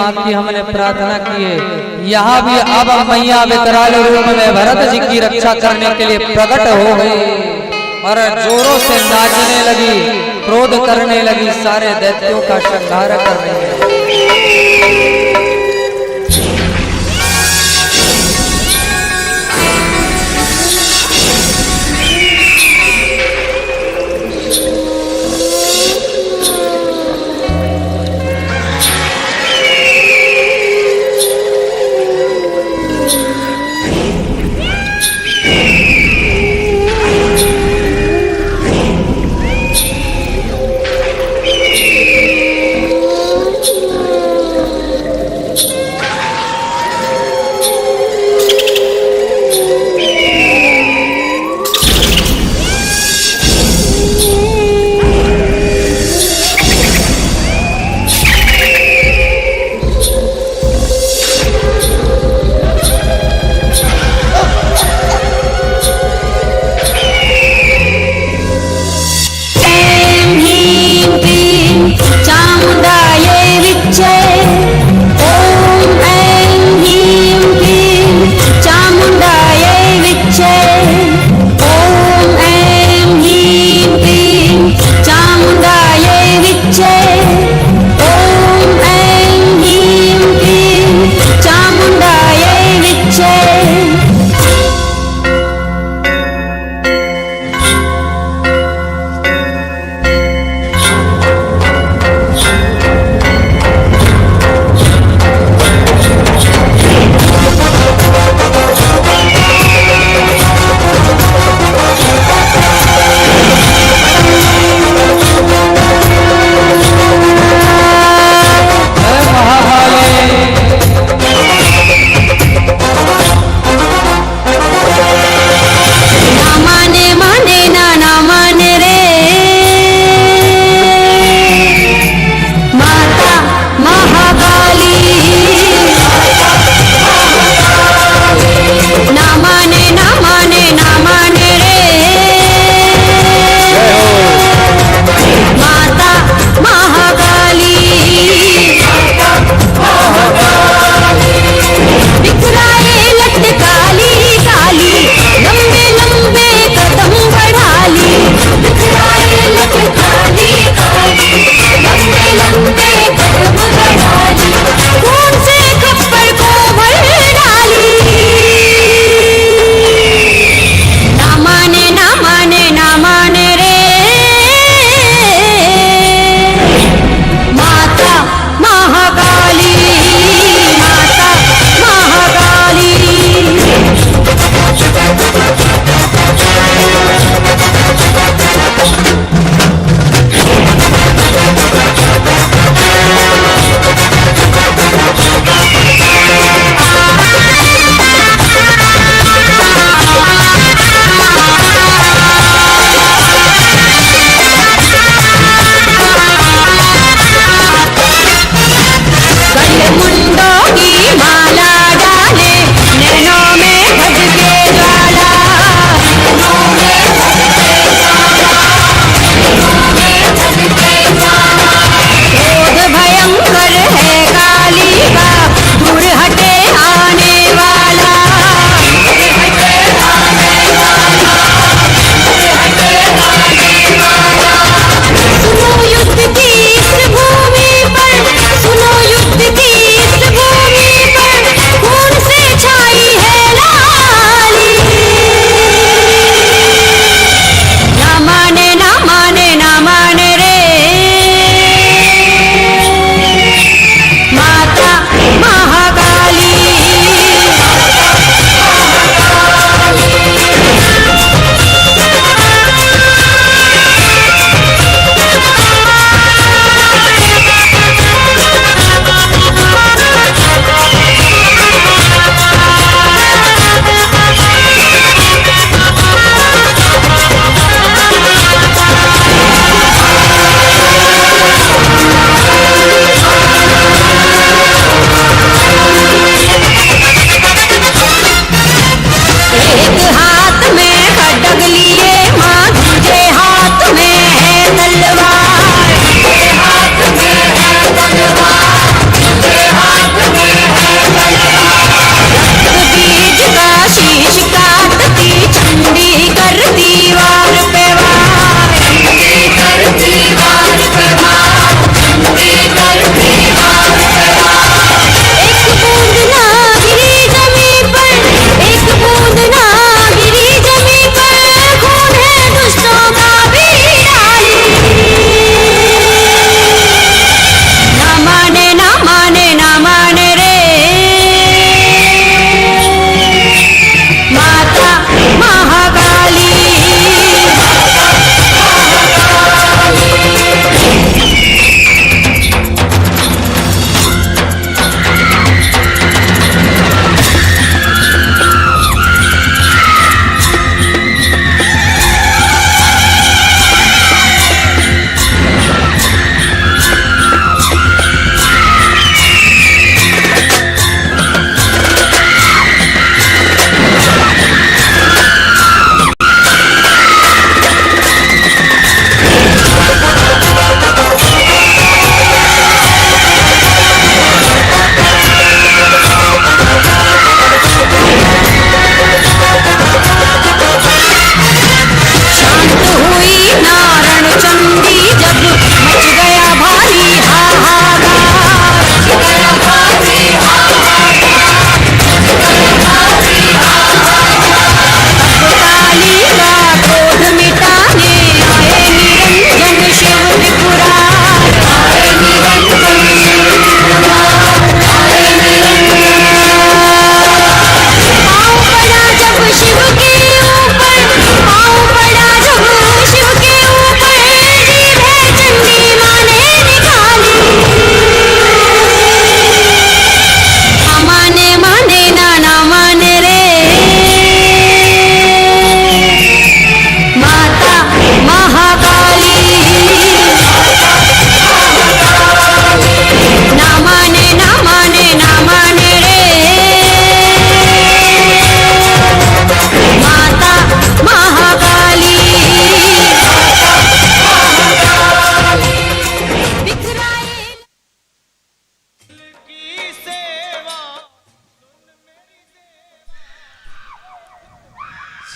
माफ की हमने प्रार्थना की है। यहाँ भी अब मैया विकराल रूप में भरत जी की रक्षा करने के लिए प्रकट हो गई और जोरों से नाचने लगी, क्रोध करने लगी, सारे दैत्यों का संहार करने लगी।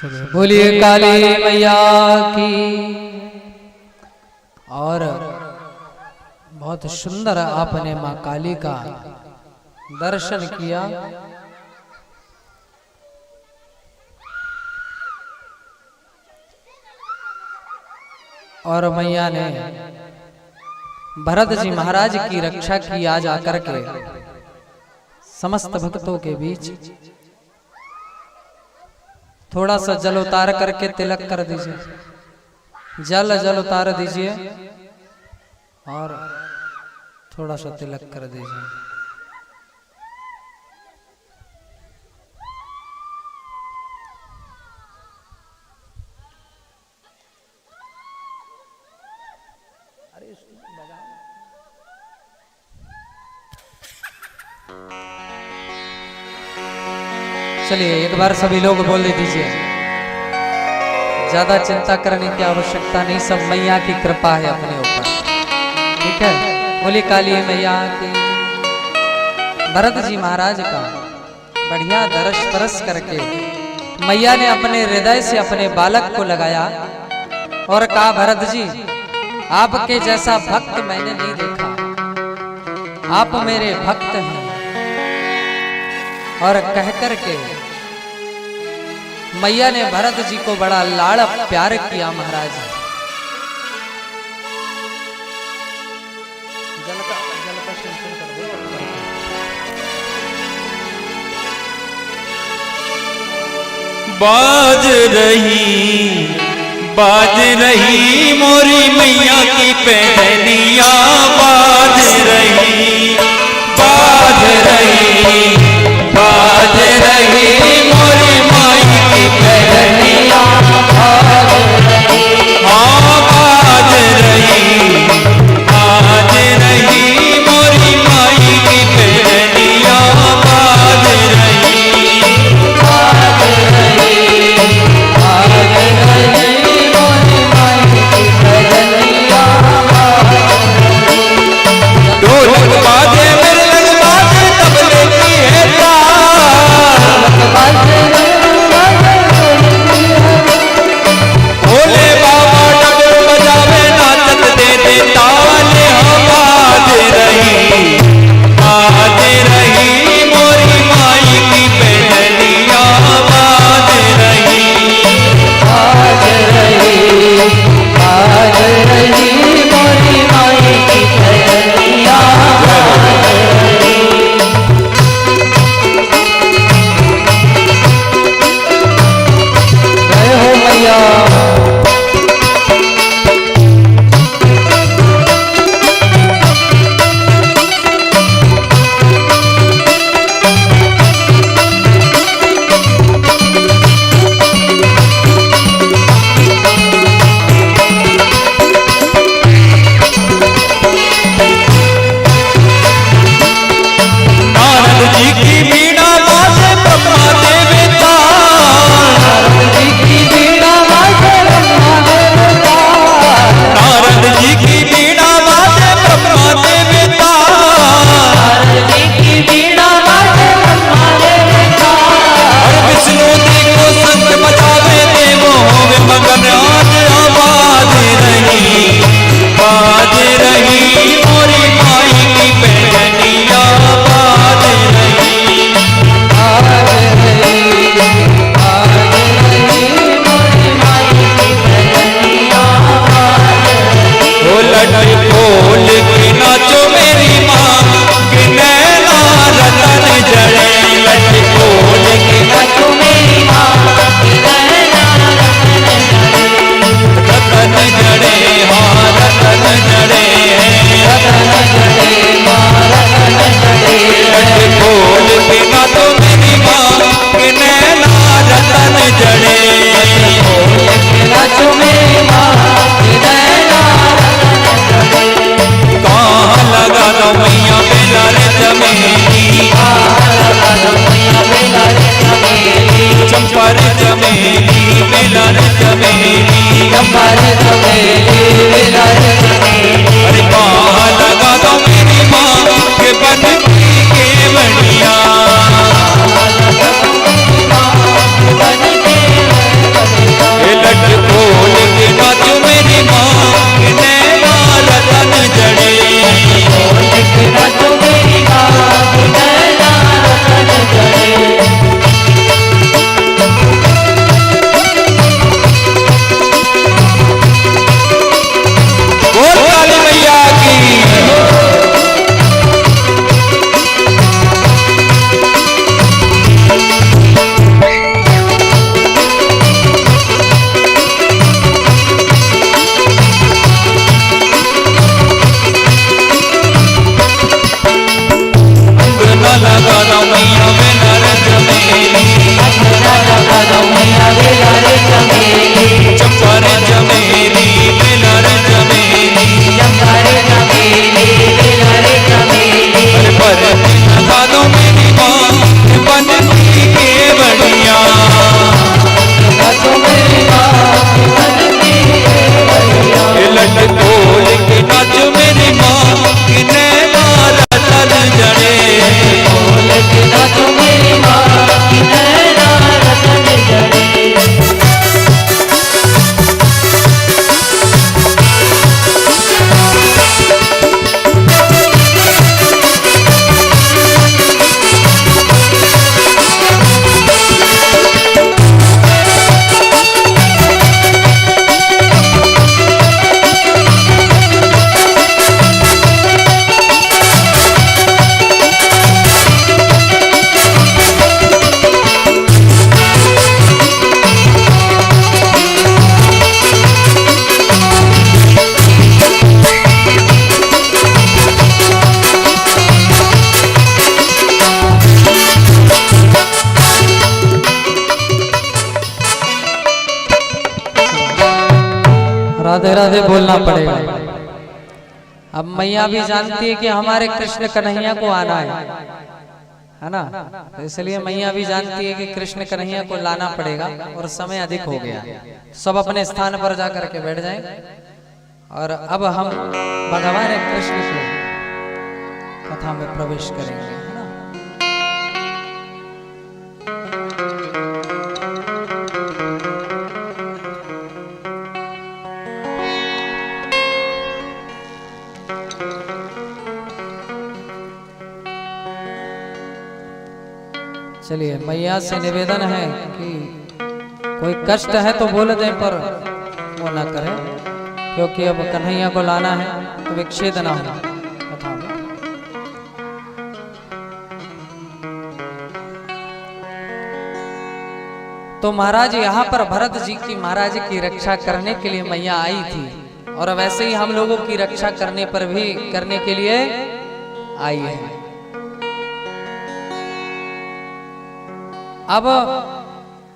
बोलिए काली मैया की। और बहुत सुंदर आपने मां काली का दर्शन किया। और मैया ने भरत जी महाराज की रक्षा की आज आकर के समस्त भक्तों के बीच। थोड़ा सा जल उतार करके तिलक कर दीजिए, जल उतार दीजिए और थोड़ा सा तिलक कर दीजिए। चलिए एक बार सभी लोग बोल दीजिए, ज्यादा चिंता करने की आवश्यकता नहीं, सब मैया की कृपा है अपने ऊपर, ठीक है। बोली काली मैया की। भरत जी महाराज का बढ़िया दर्श परस करके मैया ने अपने हृदय से अपने बालक को लगाया और कहा, भरत जी आपके जैसा भक्त मैंने नहीं देखा, आप मेरे भक्त हैं। और कहकर के मैया ने भरत जी को बड़ा लाड़ प्यार किया। महाराज जल का सिंचन कर दो। बाज रही मोरी मैया की पहनिया, बाज रही मोरी माई की पहनिया, हाँ बाज रही मोरी माई की पहनिया, बाज ढोलक बाजे मृदंग बाजे तबले की है भोले बाबा डमरू बजावे नाचत दे दे ताल, बाज रही मोरी माई की पहनिया, बाज रही मोरी माई की पहनिया। जय हो मैया। नारद जी की बीड़ा बाजे ब्रह्मा देवता, नारद जी की बीड़ा बाजे ब्रह्मा देवता, और विष्णु जी को शंख बजावे देवो होवे मगन, आज आवाज रही मोरी माई की पहनिया, बाज ओ लड्डू खोल के नाचो मेरी माँ के नैना रतन जड़े, लड्डू खोल के नाचो मेरी माँ के नैना रतन जड़े, हाँ रतन जड़े, लड्डू खोल के नाचो मेरी माँ के नैना रतन जड़े, कहाँ लगा दो मैया बेला रे चमेली, चंपा रे चमेली, बेला रे चमेली, अरे कहाँ लगा दो मेरी माँ के बन के बढ़िया, राधे राधे बोलना पड़ेगा। अब मैया भी जानती है कि हमारे कृष्ण कन्हैया को आना है ना, तो इसलिए मैया भी जानती है कि कृष्ण कन्हैया को लाना पड़ेगा और समय अधिक हो गया। सब अपने स्थान पर जाकर के बैठ जाएं और अब हम भगवान कृष्ण की कथा में प्रवेश करेंगे, है ना। चलिए, मैया से निवेदन है कि कोई कष्ट है तो बोल दें, पर वो ना करें, क्योंकि अब कन्हैया को लाना है तो विच्छेद ना हो कथा में। तो महाराज यहाँ पर भरत जी की महाराज की रक्षा करने के लिए मैया आई थी, और वैसे ही हम लोगों की रक्षा करने पर भी करने के लिए आई है। अब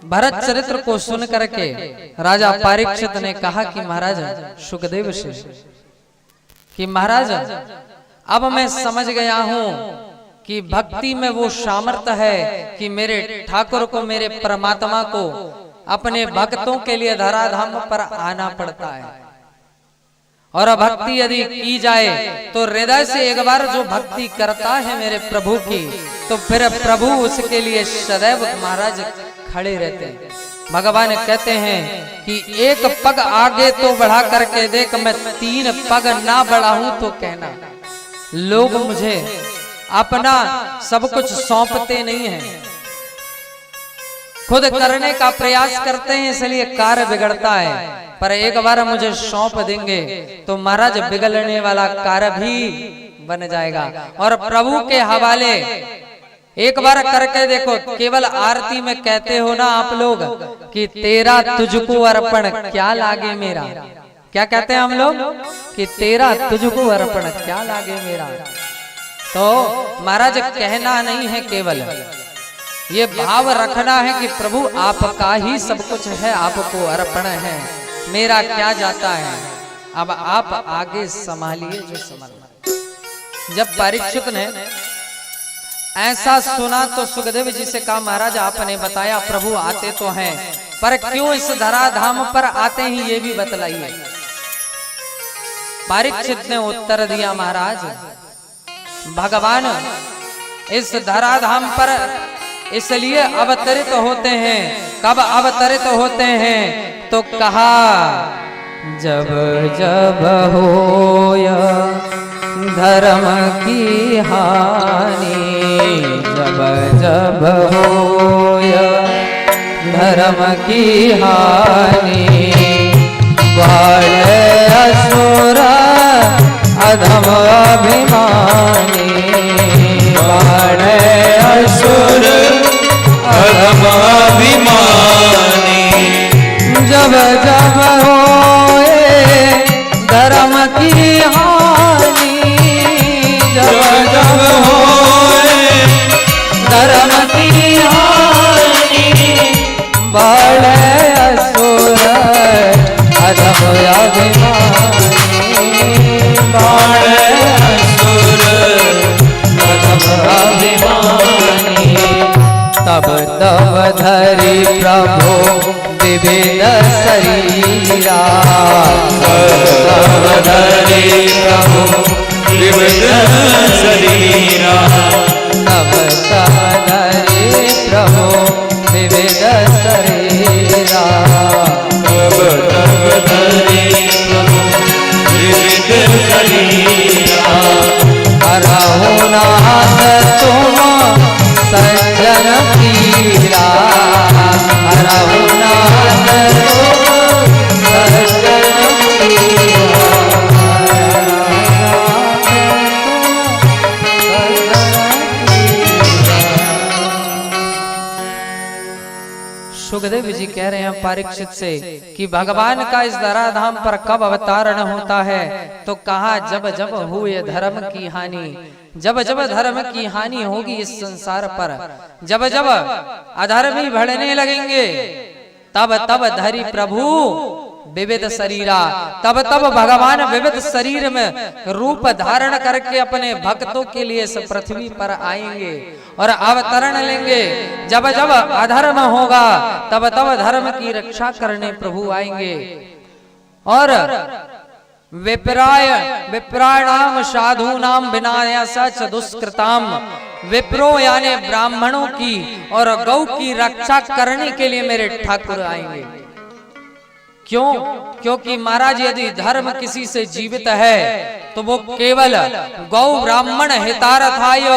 भरत चरित्र को सुन करके राजा परीक्षित ने कहा कि महाराज सुखदेव से कि महाराज अब मैं समझ गया हूं कि भक्ति में वो सामर्थ्य है कि मेरे ठाकुर को, मेरे परमात्मा को अपने भक्तों के लिए धराधाम पर आना पड़ता है। और भक्ति यदि की जाए तो हृदय से एक बार जो भक्ति करता है मेरे प्रभु की, तो फिर प्रभु उसके लिए सदैव महाराज खड़े रहते हैं। भगवान कहते हैं कि एक पग आगे तो बढ़ा करके देख, मैं 3 पग ना बढ़ाऊं तो कहना। लोग मुझे अपना सब कुछ सौंपते नहीं हैं, खुद करने का प्रयास करते हैं, इसलिए कार्य बिगड़ता है। पर एक बार मुझे सौंप देंगे तो महाराज बिगड़ने वाला कार्य भी बन जाएगा। और प्रभु के हवाले एक बार करके देखो। केवल आरती में कहते हो ना आप लोग कि तेरा तुझको अर्पण क्या लागे मेरा, क्या कहते हैं हम लोग कि तेरा तुझको अर्पण क्या लागे मेरा। तो महाराज कहना नहीं है, केवल ये भाव रखना है कि प्रभु आपका ही सब कुछ है, आपको अर्पण है, मेरा क्या जाता है, अब आप आगे संभालिए जो संभालना। जब परीक्षित ने ऐसा सुना तो सुखदेव जी से कहा, महाराज आपने बताया प्रभु आते तो हैं, पर क्यों इस धराधाम पर आते हैं ये भी बतलाइए। परीक्षित ने उत्तर दिया, महाराज भगवान इस धराधाम पर इसलिए अवतरित होते हैं। कब अवतरित होते हैं तो कहा, जब जब होय धर्म की हानि, जब जब होय धर्म की हानि, बाढ़े असुर अधम अभिमानी, बाढ़े असुर अधम अभिमानी। जब जब होए धर्म की हानि, जब जब होए धर्म की हानि, बढ़े असुर अधम अभिमानी, बढ़े असुर अधम अभिमानी। तब तब धरि प्रभु विविध शरीरा, तब धरि प्रभु विविध शरीरा, तब तब धरि प्रभु विविध शरीरा, तब तब धरि प्रभु विविध शरीरा। रघुनाथ तुम सज्जन पीरा, रघुनाथ तुम सज्जन पीरा, सुखदेव जी कह रहे हैं परीक्षित से कि भगवान का इस धराधाम पर कब अवतारण होता है, तो कहा जब जब हुए धर्म की हानि, जब जब धर्म की हानि होगी इस संसार पर, जब जब अधर्मी बढ़ने लगेंगे, तब तब धरि प्रभु विविध शरीरा। तब तब भगवान विविध शरीर में रूप धारण करके अपने भक्तों के लिए इस पृथ्वी पर आएंगे और अवतरण लेंगे। जब जब अधर्म होगा तब तब धर्म की रक्षा करने प्रभु आएंगे। और विप्राणाम साधूनाम विनाश दुष्कृताम, विप्रो यानी ब्राह्मणों की और गौ की रक्षा करने के लिए मेरे ठाकुर आएंगे। क्यों? क्योंकि महाराज यदि धर्म किसी से जीवित है तो वो केवल गौ ब्राह्मण हितार्थाय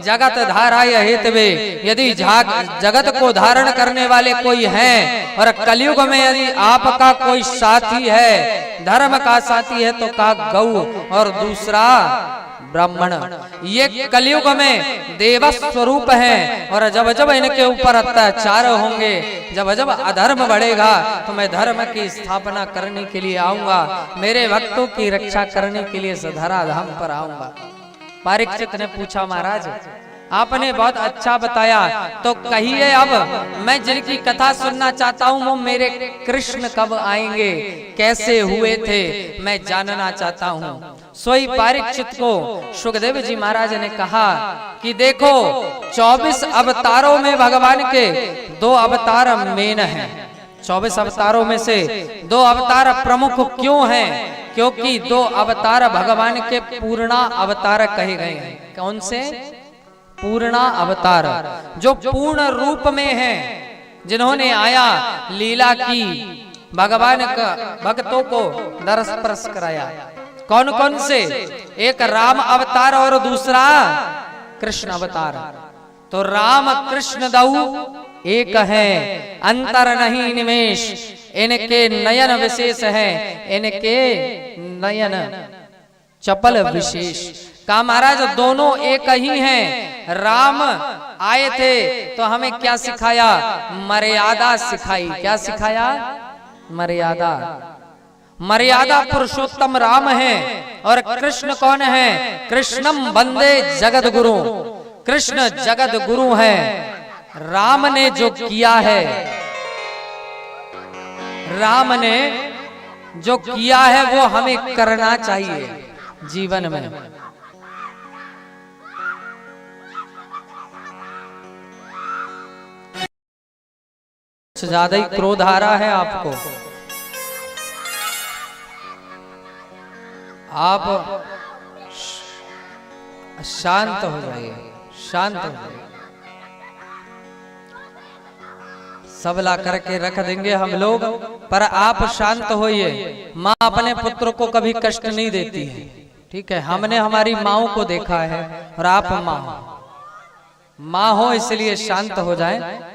जगत धाराय हेतवे। यदि जगत को धारण करने वाले कोई हैं और कलयुग में यदि आपका कोई साथी है, धर्म का साथी है, तो का गौ और दूसरा ब्राह्मण। ये कलयुग में देव स्वरूप है और जब जब इनके ऊपर अत्याचार होंगे, जब जब अधर्म बढ़ेगा तो मैं धर्म की स्थापना करने के लिए आऊंगा, मेरे भक्तों की रक्षा करने के लिए धराधाम पर आऊंगा। परीक्षित ने पूछा, महाराज आपने बहुत अच्छा बताया, तो कहिए अब मैं जिनकी कथा सुनना चाहता हूँ वो मेरे कृष्ण कब आएंगे, कैसे हुए थे, मैं जानना चाहता हूँ। सोई परीक्षित को सुखदेव जी महाराज ने कहा कि देखो 24 अवतारों में भगवान के 2 अवतार मेन हैं। 24 अवतारों में से 2 अवतार प्रमुख क्यों हैं? क्योंकि 2 अवतार भगवान के पूर्णा अवतार कहे गए हैं। कौन से? पूर्णा अवतार, जो पूर्ण रूप में हैं, जिन्होंने आया लीला की, भगवान का भक्तों को दर्श स्पर्श कराया। कौन कौन से? एक राम अवतार और दूसरा कृष्ण अवतार। तो राम कृष्ण दऊ एक है, अंतर नहीं निमेश, इनके नयन विशेष हैं, इनके नयन चपल विशेष। का महाराज दोनों एक ही हैं। राम आए थे तो हमें क्या सिखाया? मर्यादा सिखाई। क्या सिखाया? मर्यादा। मर्यादा पुरुषोत्तम राम है। और कृष्ण कौन है? कृष्णम वंदे जगत गुरु। कृष्ण जगत गुरु है। राम ने जो किया है, राम ने जो किया है वो हमें करना चाहिए जीवन में। ज्यादा ही क्रोध आ रहा है आपको, आप शांत हो जाइए, शांत हो जाइए। सब ला करके रख देंगे हम लोग, पर आप शांत होइए। माँ अपने पुत्र को कभी कष्ट नहीं देती है, ठीक है? हमने हमारी माँओं को देखा है और आप माँ हो, इसलिए शांत हो जाए।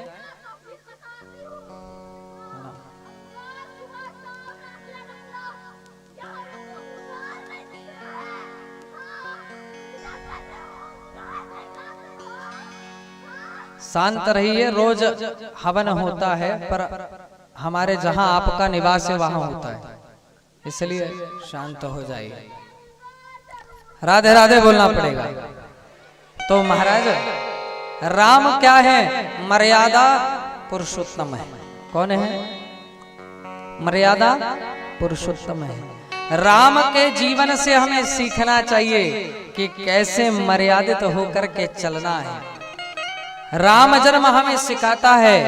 शांत रहिए। रोज हवन होता है, पर हमारे जहां आपका निवास है वहां होता है, इसलिए शांत हो जाइए। राधे राधे बोलना पड़ेगा। तो महाराज राम क्या है? मर्यादा पुरुषोत्तम है। कौन है? मर्यादा पुरुषोत्तम है। राम के जीवन से हमें सीखना चाहिए कि कैसे मर्यादित होकर के चलना है। राम जन्म हमें सिखाता है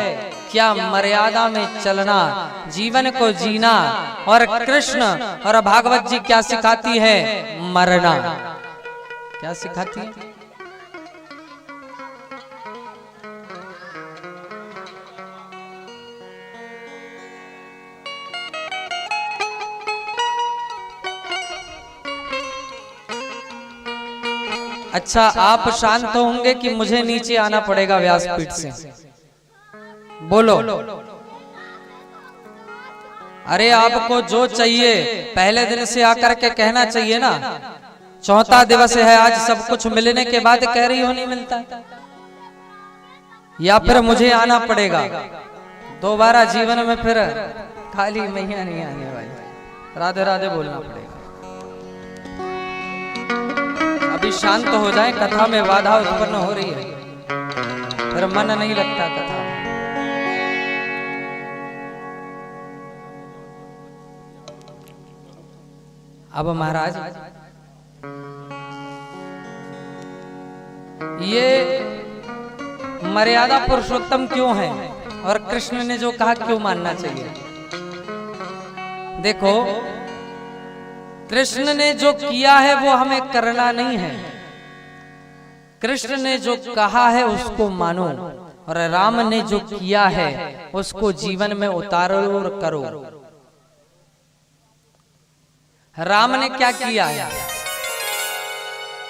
क्या मर्यादा में चलना, जीवन को जीना। और कृष्ण और भागवत जी क्या सिखाती है? मरना। क्या सिखाती है? अच्छा, आप शांत होंगे कि मुझे नीचे आना पड़ेगा व्यासपीठ से? बोलो। अरे आपको जो चाहिए पहले दिन से आकर के कहना चाहिए ना। चौथा दिवस है आज, सब कुछ मिलने के बाद कह रही हो नहीं मिलता, या फिर मुझे आना पड़ेगा दोबारा जीवन में? फिर खाली मैया नहीं आने वाली। राधे राधे बोलना पड़ेगा। अभी शांत हो जाए, कथा में बाधा उत्पन्न हो रही है, फिर मन नहीं लगता कथा में। अब महाराज ये मर्यादा पुरुषोत्तम क्यों है और कृष्ण ने जो कहा क्यों मानना चाहिए? देखो, कृष्ण ने जो किया है वो हमें करना नहीं है। कृष्ण ने जो कहा है उसको मानो, और राम ने जो किया है उसको जीवन में उतारो और करो। राम ने क्या किया है?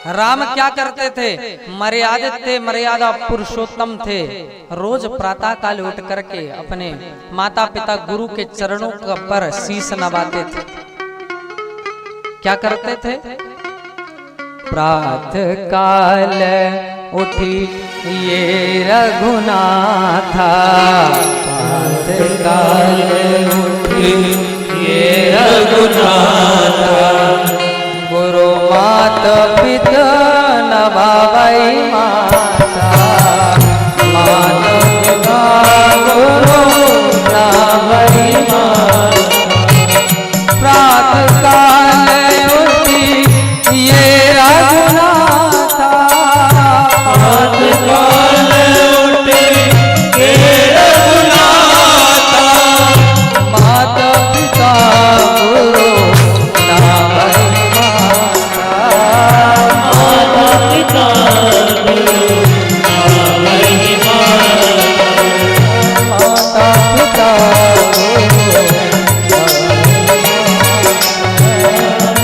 राम क्या करते थे? मर्यादित थे, मर्यादा पुरुषोत्तम थे। रोज प्रातः काल उठ करके अपने माता पिता गुरु के चरणों पर शीश नवाते थे। क्या करते थे? प्रातः काल उठी ये रघुनाथा, प्रातः काल उठी ये रघुनाथा, गुरु माता पिता नवावै माता, माता पिता गुरु नवावै माता। प्रातः काल उठी ये रघुनाथा, प्रातः काल उठी ये रघुनाथा, माता पिता गुरु नवावै माता, माता पिता गुरु नवावै माता,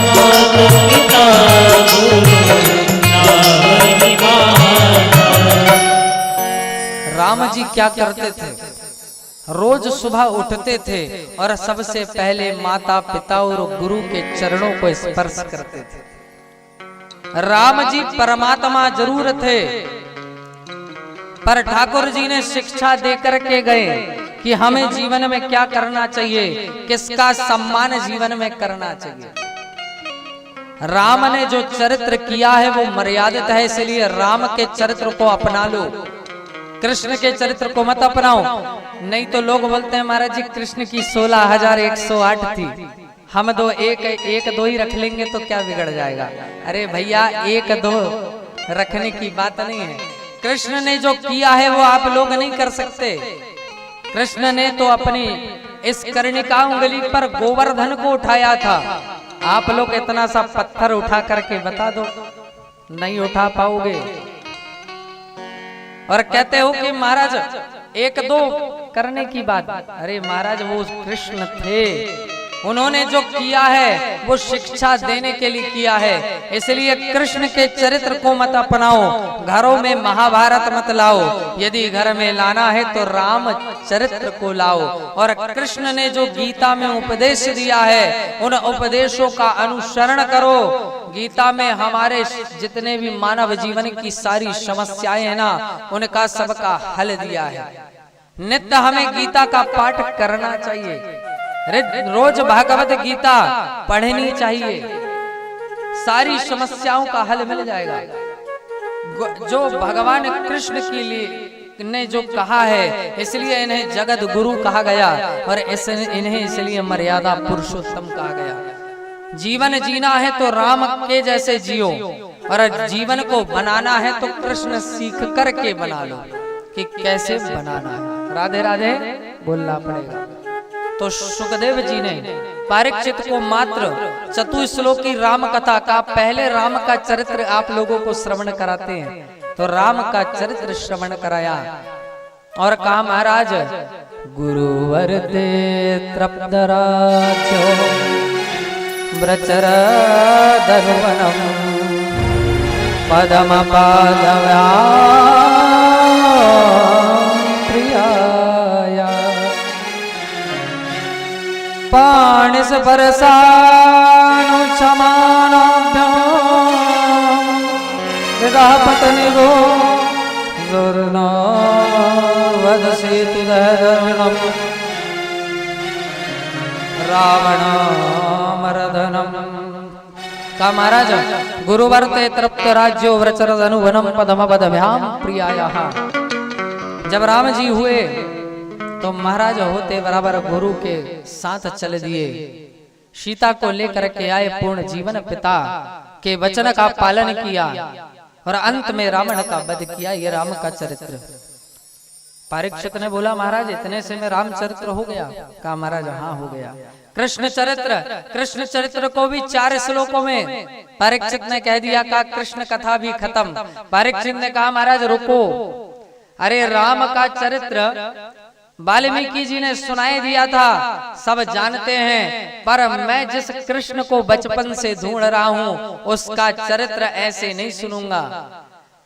माता पिता राम जी क्या करते थे? रोज सुबह उठते थे और सबसे पहले माता पिता और गुरु के चरणों को स्पर्श करते थे। राम जी परमात्मा जरूर थे, पर ठाकुर जी ने शिक्षा देकर के गए कि हमें जीवन में क्या करना चाहिए, किसका सम्मान जीवन में करना चाहिए। राम ने जो चरित्र किया है वो मर्यादित है, इसलिए राम के चरित्र को अपना लो, कृष्ण के चरित्र को मत अपनाओ। नहीं तो लोग बोलते हैं महाराज जी कृष्ण की 16,108 थी, हम एक दो ही रख लेंगे तो क्या बिगड़ जाएगा। अरे भैया, एक दो रखने की बात नहीं है। कृष्ण ने जो किया है वो आप लोग नहीं कर सकते। कृष्ण ने तो अपनी इस कर्णिका उंगली पर गोवर्धन को उठाया था। आप लोग इतना सा पत्थर उठा करके बता दो, नहीं उठा पाओगे। और कहते हो कि महाराज एक दो करने की बात, अरे महाराज वो कृष्ण थे, उन्होंने जो किया है वो शिक्षा देने के लिए किया है। इसलिए कृष्ण के चरित्र को मत अपनाओ, घरों में महाभारत मत लाओ। यदि घर में लाना है तो राम चरित्र को लाओ। और कृष्ण ने जो गीता में उपदेश दिया है उन उपदेशों का अनुसरण करो। गीता में हमारे जितने भी मानव जीवन की सारी समस्याएं हैं ना, उनका सबका हल दिया है। नित्य हमें गीता का पाठ करना चाहिए, रोज भागवत गीता पढ़नी चाहिए, सारी समस्याओं का हल मिल जाएगा। जो भगवान कृष्ण के लिए ने जो कहा है, इसलिए इन्हें जगत गुरु कहा गया और इन्हें इसलिए मर्यादा पुरुषोत्तम कहा गया। जीवन जीना है तो राम के जैसे जियो, और जीवन को बनाना है तो कृष्ण सीख करके बना लो कि कैसे बनाना है। राधे राधे बोलना पड़ेगा। तो सुखदेव जी ने परीक्षित को मात्र चतुश्लोकी राम कथा का, पहले राम का चरित्र आप लोगों को श्रवण कराते हैं, तो राम का चरित्र श्रवण कराया और कहा महाराज गुरुवर ते तृप्तराजो व्रचर धनुवनम पदम पादव्या प्रियाया पाणिस परसानु समानाभ्याम विदापतनिगो जोर्नो वदसेतु दर्णम रावणमर्दनम। का महाराज गुरुवर ते तृप्त राज्यो व्रचर धनुवनम पदम पदभ्याम प्रियायाः। जब राम जी हुए तो महाराज होते बराबर गुरु के साथ चल दिए। सीता को लेकर के आए, पूर्ण जीवन पिता के वचन का पालन किया और अंत में रावण का वध किया। ये राम का चरित्र। परीक्षित ने बोला महाराज इतने से में रामचरित्र हो गया? कहा महाराज हाँ हो गया। कृष्ण चरित्र को भी 4 श्लोकों में परीक्षित ने कह दिया। कहा कृष्ण कथा भी खत्म। परीक्षित ने कहा महाराज रुको, अरे राम का चरित्र वाल्मीकि जी ने सुनाई दिया था, सब जानते हैं, पर मैं जिस कृष्ण को बचपन से ढूंढ रहा हूँ उसका चरित्र ऐसे नहीं सुनूंगा।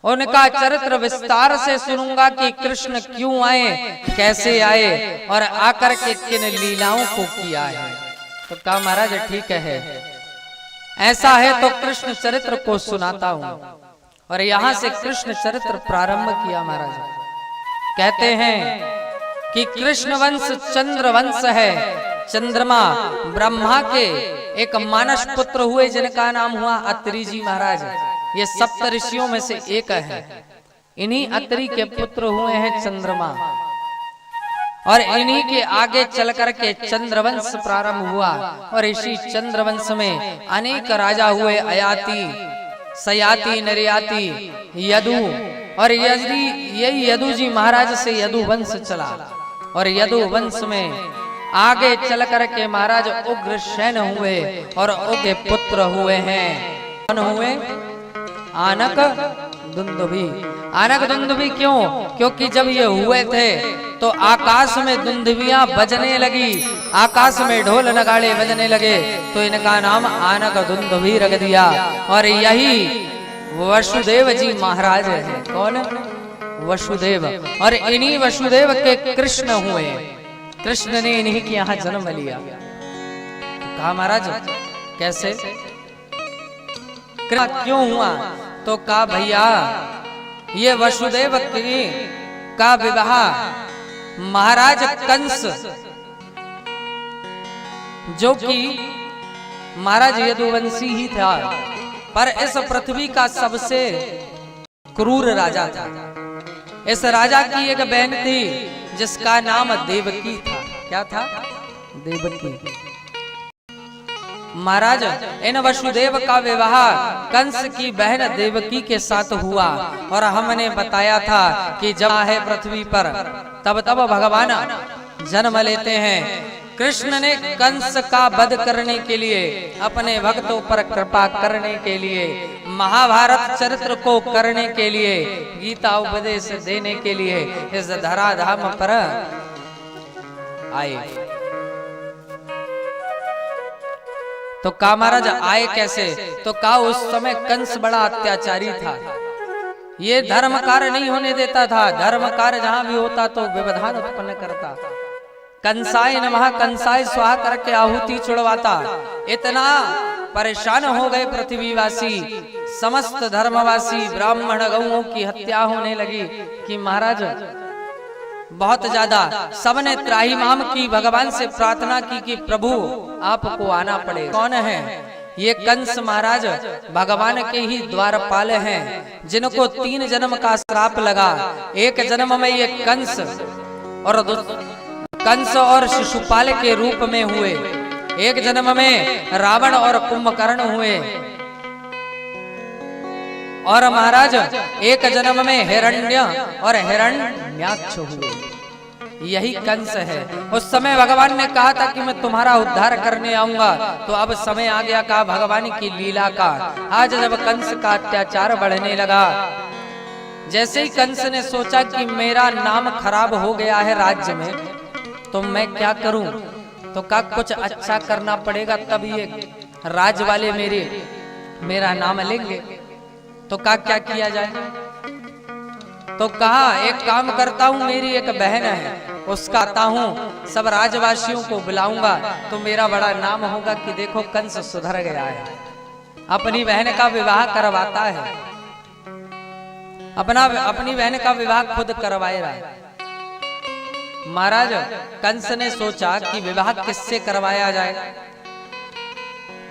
उनका चरित्र विस्तार से सुनूंगा कि कृष्ण क्यों आए, कैसे आए और आकर के किन लीलाओं को किया है। तो कहा महाराज ठीक है, ऐसा है तो कृष्ण चरित्र को सुनाता हूं। और यहां से कृष्ण चरित्र प्रारंभ किया। महाराज कहते हैं कि कृष्ण वंश चंद्र वंश है। चंद्रमा ब्रह्मा के एक मानस पुत्र हुए जिनका नाम हुआ अत्रि जी महाराज। ये सप्त ऋषियों में से एक है। इन्हीं अत्रि के पुत्र हुए हैं चंद्रमा और इन्हीं के आगे चल करके चंद्रवंश प्रारंभ हुआ। और इसी चंद्रवंश में अनेक राजा हुए, अयाति, सयाति, नरयाति, यदु। और यही यदु जी महाराज से यदु वंश चला। और यदु वंश में आगे चल करके महाराज उग्रसेन हुए और उनके पुत्र हुए हैं। कौन हुए? आनक दुंदुभी। आनक दुंदुभी क्यों? क्योंकि जब ये हुए थे तो आकाश में दुंदुभियां बजने लगी, आकाश में ढोल नगाड़े बजने लगे, तो इनका नाम आनक दुंदुभी रख दिया। और यही वसुदेव जी महाराज है। कौन? वसुदेव। और इन्हीं वसुदेव के कृष्ण हुए। कृष्ण ने इन्हीं के यहाँ जन्म लिया। तो कहा महाराज कैसे, क्यों हुआ? तो कहा भैया ये वसुदेव का विवाह महाराज कंस, जो कि महाराज यदुवंशी ही था, पर इस पृथ्वी का सबसे क्रूर राजा था। इस राजा की एक बहन थी जिसका नाम देवकी था। क्या था? देवकी। महाराज इन वसुदेव का विवाह कंस की बहन देवकी के साथ हुआ। और हमने बताया था कि जब है पृथ्वी पर तब तब भगवान जन्म लेते हैं। कृष्ण ने कंस का वध करने के लिए, अपने भक्तों पर कृपा करने के लिए, महाभारत चरित्र को करने के लिए, गीता उपदेश देने के लिए इस धराधाम पर आए। तो कहा महाराज आए कैसे? तो कहा उस समय कंस बड़ा अत्याचारी था। ये धर्म कार्य नहीं होने देता था। धर्म कार्य जहां भी होता तो व्यवधान उत्पन्न करता। कंसाय नमः कंसाय स्वाहा करके आहुति छुड़वाता। इतना परेशान हो गए पृथ्वीवासी, समस्त धर्मवासी, ब्राह्मण गौओं की हत्या होने लगी कि महाराज बहुत ज्यादा सबने त्राहिमाम की, भगवान से प्रार्थना की कि प्रभु आपको आना पड़े। कौन है? ये कंस महाराज भगवान के ही द्वारपाल हैं, जिनको 3 जन्म का श्राप लगा। एक जन्म में ये कंस और शिशुपाल के रूप में हुए, एक जन्म में रावण और कुंभकर्ण हुए, और महाराज एक जन्म में हिरण्य और हिरण्याक्ष हुए। यही कंस है। उस समय भगवान ने कहा था कि मैं तुम्हारा उद्धार करने आऊंगा। तो अब समय आ गया का भगवान की लीला का। आज जब कंस का अत्याचार बढ़ने लगा, जैसे ही कंस ने सोचा कि मेरा नाम खराब हो गया है राज्य में, तो मैं क्या करूं? तो कहा कुछ अच्छा करना पड़ेगा, तब ये राज वाले मेरा नाम लेंगे। तो कहा क्या किया जाए? तो कहा एक काम करता हूं, मेरी एक बहन है, उसका आता हूं, सब राजवासियों को बुलाऊंगा, तो मेरा बड़ा नाम होगा कि देखो कंस सुधर गया है। अपनी बहन का विवाह करवाता है, अपनी बहन का विवाह खुद करवाए रहा है। महाराज कंस ने सोचा कि विवाह किससे करवाया जाए।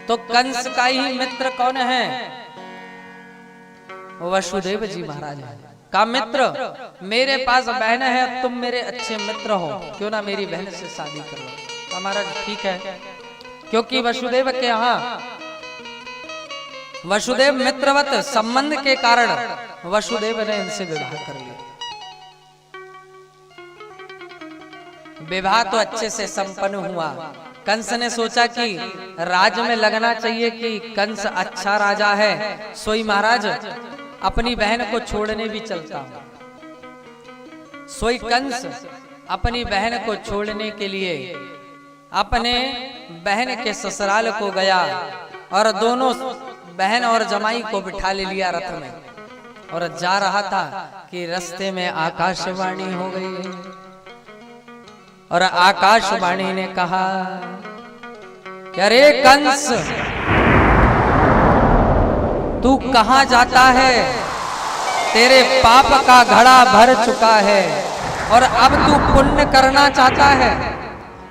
तो कंस का ही मित्र कौन है? वसुदेव जी महाराज है। का मित्र, मेरे पास बहन है, तुम मेरे अच्छे मित्र हो, क्यों ना मेरी बहन से शादी करो। हमारा ठीक है। क्योंकि वसुदेव के यहाँ वसुदेव मित्रवत संबंध के कारण वसुदेव ने इनसे विवाह कर लिया। विवाह तो अच्छे से संपन्न हुआ। कंस ने सोचा कि राज में लगना चाहिए कि कंस अच्छा राजा है, सोई महाराज अपनी बहन को छोड़ने भी चलता हूं। सोई कंस अपनी बहन को छोड़ने के लिए अपने बहन के ससुराल को गया और दोनों बहन और जमाई को बिठा ले लिया रथ में और जा रहा था कि रास्ते में आकाशवाणी हो गई और आकाशवाणी ने कहा कि अरे कंस, तू कहां जाता है? तेरे पाप का घड़ा भर चुका है और अब तू पुण्य करना चाहता है,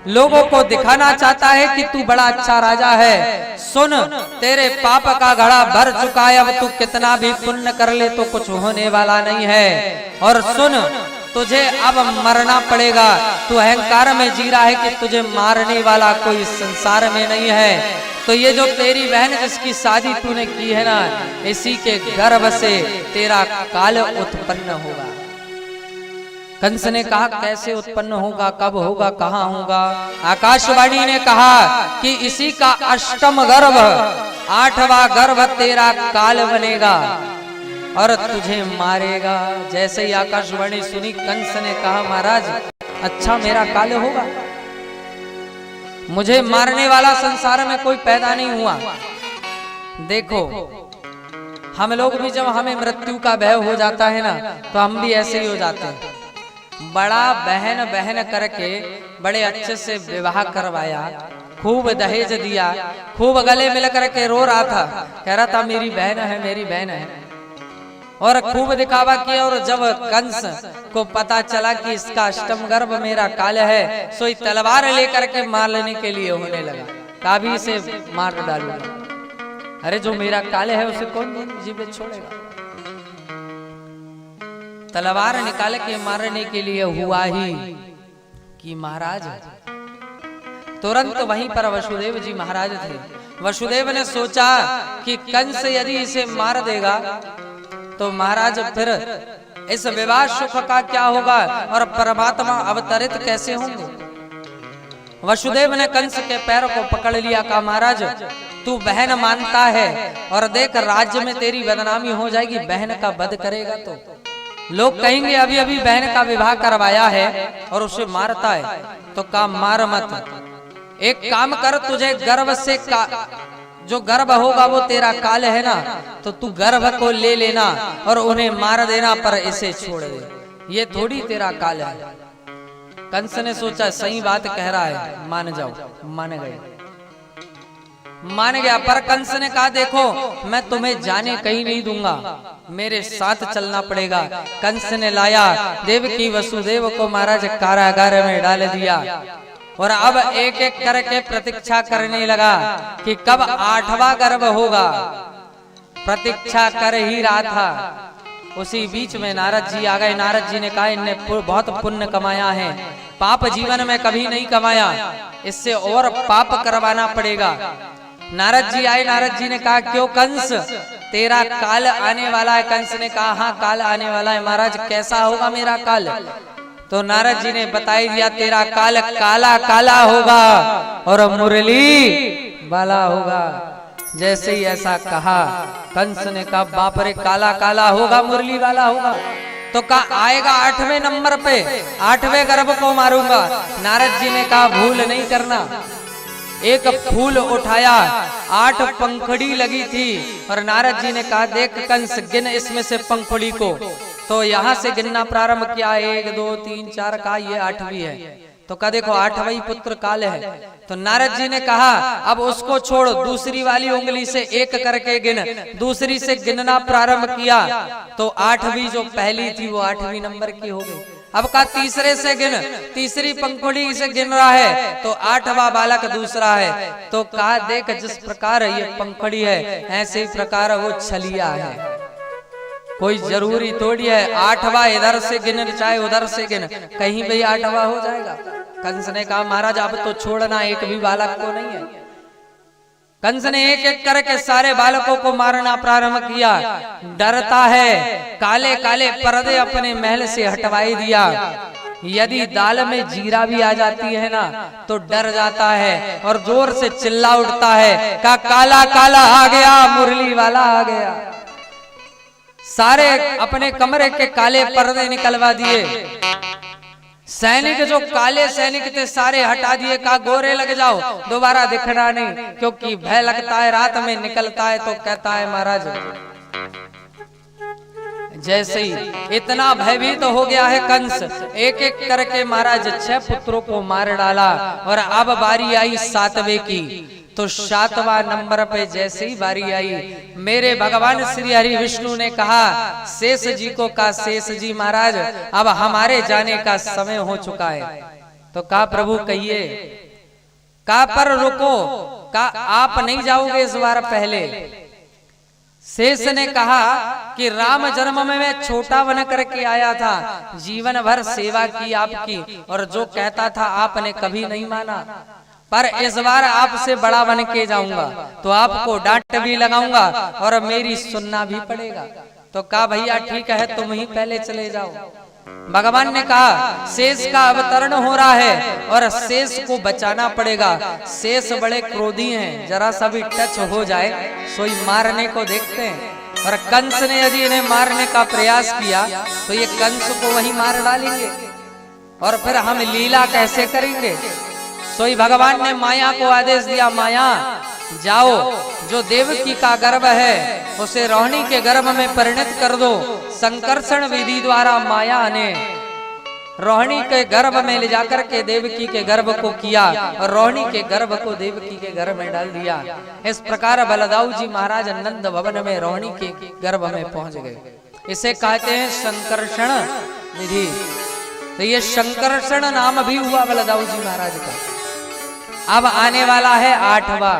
लोगों को दिखाना चाहता है कि तू बड़ा अच्छा राजा है। सुन, तेरे पाप का घड़ा भर चुका है, अब तू कितना भी पुण्य कर ले तो कुछ होने वाला नहीं है। और सुन, तुझे अब मरना पड़ेगा। तू अहंकार में जी रहा है कि तुझे मारने वाला कोई इस संसार में नहीं है। तो ये जो तेरी बहन जिसकी शादी तूने की है ना, इसी के गर्भ से तेरा काल उत्पन्न होगा। कंस ने कहा कैसे उत्पन्न होगा, कब होगा, कहां होगा? आकाशवाणी ने कहा कि इसी का अष्टम गर्भ, 8वां गर्भ तेरा काल बनेगा और तुझे मारेगा। जैसे ही आकाशवाणी सुनी, कंस ने कहा महाराज अच्छा मेरा काल होगा, मुझे मारने वाला संसार में कोई पैदा नहीं हुआ। देखो हम लोग भी जब हमें मृत्यु का भय हो जाता है ना, तो हम भी ऐसे ही हो जाते हैं। बड़ा बहन बहन करके बड़े अच्छे से विवाह करवाया, खूब दहेज दिया, खूब गले मिल करके रो रहा था, कह रहा था मेरी बहन है, मेरी बहन है, और खूब दिखावा किया। और जब कंस को पता चला कि इसका अष्टम गर्भ मेरा काल है, सोई तलवार लेकर के मारने के लिए होने लगा, काबी से मार डालूंगा। अरे जो मेरा काल है उसे कौन जीवित छोड़ेगा? तलवार निकाल के मारने के लिए हुआ ही कि महाराज तुरंत वहीं पर वसुदेव जी महाराज थे। वसुदेव ने सोचा कि कंस यदि इसे मार देगा तो महाराज फिर इस विवाह सुख का क्या होगा और परमात्मा अवतरित कैसे होंगे? वसुदेव ने कंस के पैर को पकड़ लिया, कहा महाराज तू बहन मानता है और देख राज्य में तेरी बदनामी हो जाएगी, बहन का वध करेगा तो लोग कहेंगे अभी अभी बहन का विवाह करवाया है और उसे मारता है। तो कहा मार मत, एक काम कर, तुझे गर्भ से जो गर्भ होगा वो तेरा काल है ना, तो तू गर्भ को ले लेना और उन्हें मार देना, पर इसे छोड़ दे, ये थोड़ी तेरा काल है। कंस ने सोचा सही बात कह रहा है, मान जाओ। मान गए, मान गया। पर कंस ने कहा देखो मैं तुम्हें जाने कहीं नहीं दूंगा, मेरे साथ चलना पड़ेगा। कंस ने लाया देवकी वसुदेव को महाराज कारागार में डाल दिया और अब एक एक करके प्रतीक्षा करने लगा कि कब 8वां गर्भ होगा। प्रतीक्षा कर ही रहा था, उसी बीच में नारद जी आ गए। नारद जी ने कहा इनने बहुत पुण्य कमाया है, पाप जीवन में कभी नहीं कमाया, इससे और पाप करवाना पड़ेगा। नारद जी आए, नारद जी ने कहा क्यों कंस, तेरा काल आने वाला है। कंस ने कहा हाँ काल आने वाला है महाराज, कैसा होगा मेरा काल? तो नारद जी ने बता दिया तेरा काल काला काला होगा और मुरली वाला होगा। जैसे ही ऐसा कहा कंस ने कहा बाप रे, काला काला होगा मुरली वाला होगा, तो कहा आएगा 8वें नंबर पे, 8वें गर्भ को मारूंगा। नारद जी ने कहा भूल नहीं करना। एक फूल उठाया, 8 पंखुड़ी लगी थी और नारद जी ने कहा देख कंस गिन इसमें से पंखुड़ी को। तो यहाँ से गिनना प्रारंभ किया, 1 2 3 4, कहा ये 8वीं है। तो कहा देखो 8वां पुत्र काल है। तो नारद जी ने कहा अब उसको छोड़, दूसरी वाली उंगली से 1 करके गिन। दूसरी से गिनना प्रारंभ किया तो 8वीं जो पहली थी वो 8वीं नंबर की हो गई। अब कहा तीसरे से गिन, तीसरी पंखुड़ी से गिन रहा है तो 8वां बालक दूसरा है। तो कहा देख जिस प्रकार ये पंखुड़ी है ऐसे ही प्रकार वो छलिया है, कोई जरूरी थोड़ी है 8वां इधर से गिन चाहे उधर से गिन, कहीं भी 8वां हो जाएगा। कंस ने कहा महाराज अब तो छोड़ना, एक भी बालक को नहीं है। कंस ने एक एक करके सारे बालकों को मारना प्रारंभ किया। डरता है, काले काले पर्दे अपने महल से हटवाई दिया। यदि दाल में जीरा भी आ जाती है ना तो डर जाता है और जोर से चिल्ला उठता है, का काला काला आ गया, मुरली वाला आ गया। सारे अपने कमरे के काले पर्दे निकलवा दिए। सैनिक जो काले सैनिक थे सारे हटा दिए, का गोरे लग जाओ, दोबारा दिखना नहीं, क्योंकि भय लगता है रात में निकलता है तो कहता है महाराज। जैसे ही इतना भयभीत तो हो गया है कंस, एक एक करके महाराज 6 पुत्रों को मार डाला। और अब बारी आई 7वें की, तो 7वां नंबर पे जैसे ही बारी आई, मेरे भगवान श्री हरि विष्णु ने कहा शेष जी को, का शेष जी महाराज अब हमारे जाने का समय हो चुका है। तो कहा प्रभु कहिए, का पर रुको, का आप नहीं जाओगे इस बार पहले। शेष ने कहा कि राम जन्म में मैं छोटा बन करके आया था, जीवन भर सेवा की आपकी, और जो कहता था आपने कभी नहीं माना, पर इस बार आपसे बड़ा बन के जाऊंगा तो आपको डांट भी लगाऊंगा और मेरी सुनना भी पड़ेगा। तो कहा भैया ठीक है, तुम ही पहले चले जाओ। भगवान ने कहा शेष का अवतरण हो रहा है और शेष को बचाना पड़ेगा। शेष बड़े क्रोधी हैं, जरा सा भी टच हो जाए सोई मारने को देखते हैं। और कंस ने यदि इन्हें मारने का प्रयास किया तो ये कंस को वहीं मार डालेंगे और फिर हम लीला कैसे करेंगे। सोई भगवान ने माया को आदेश दिया, माया जाओ, जो देवकी का गर्भ है उसे रोहिणी के गर्भ में परिणत कर दो। संकर्षण विधि द्वारा माया ने रोहिणी के गर्भ में ले जाकर के देवकी के गर्भ को किया और रोहिणी के गर्भ को देवकी के गर्भ में डाल दिया। इस प्रकार बलदाऊ जी महाराज नंद भवन में रोहिणी के गर्भ में पहुंच गए। इसे कहते हैं संकर्षण विधि। तो ये संकर्षण नाम भी हुआ बलदाऊ जी महाराज का। अब आने वाला है 8वां,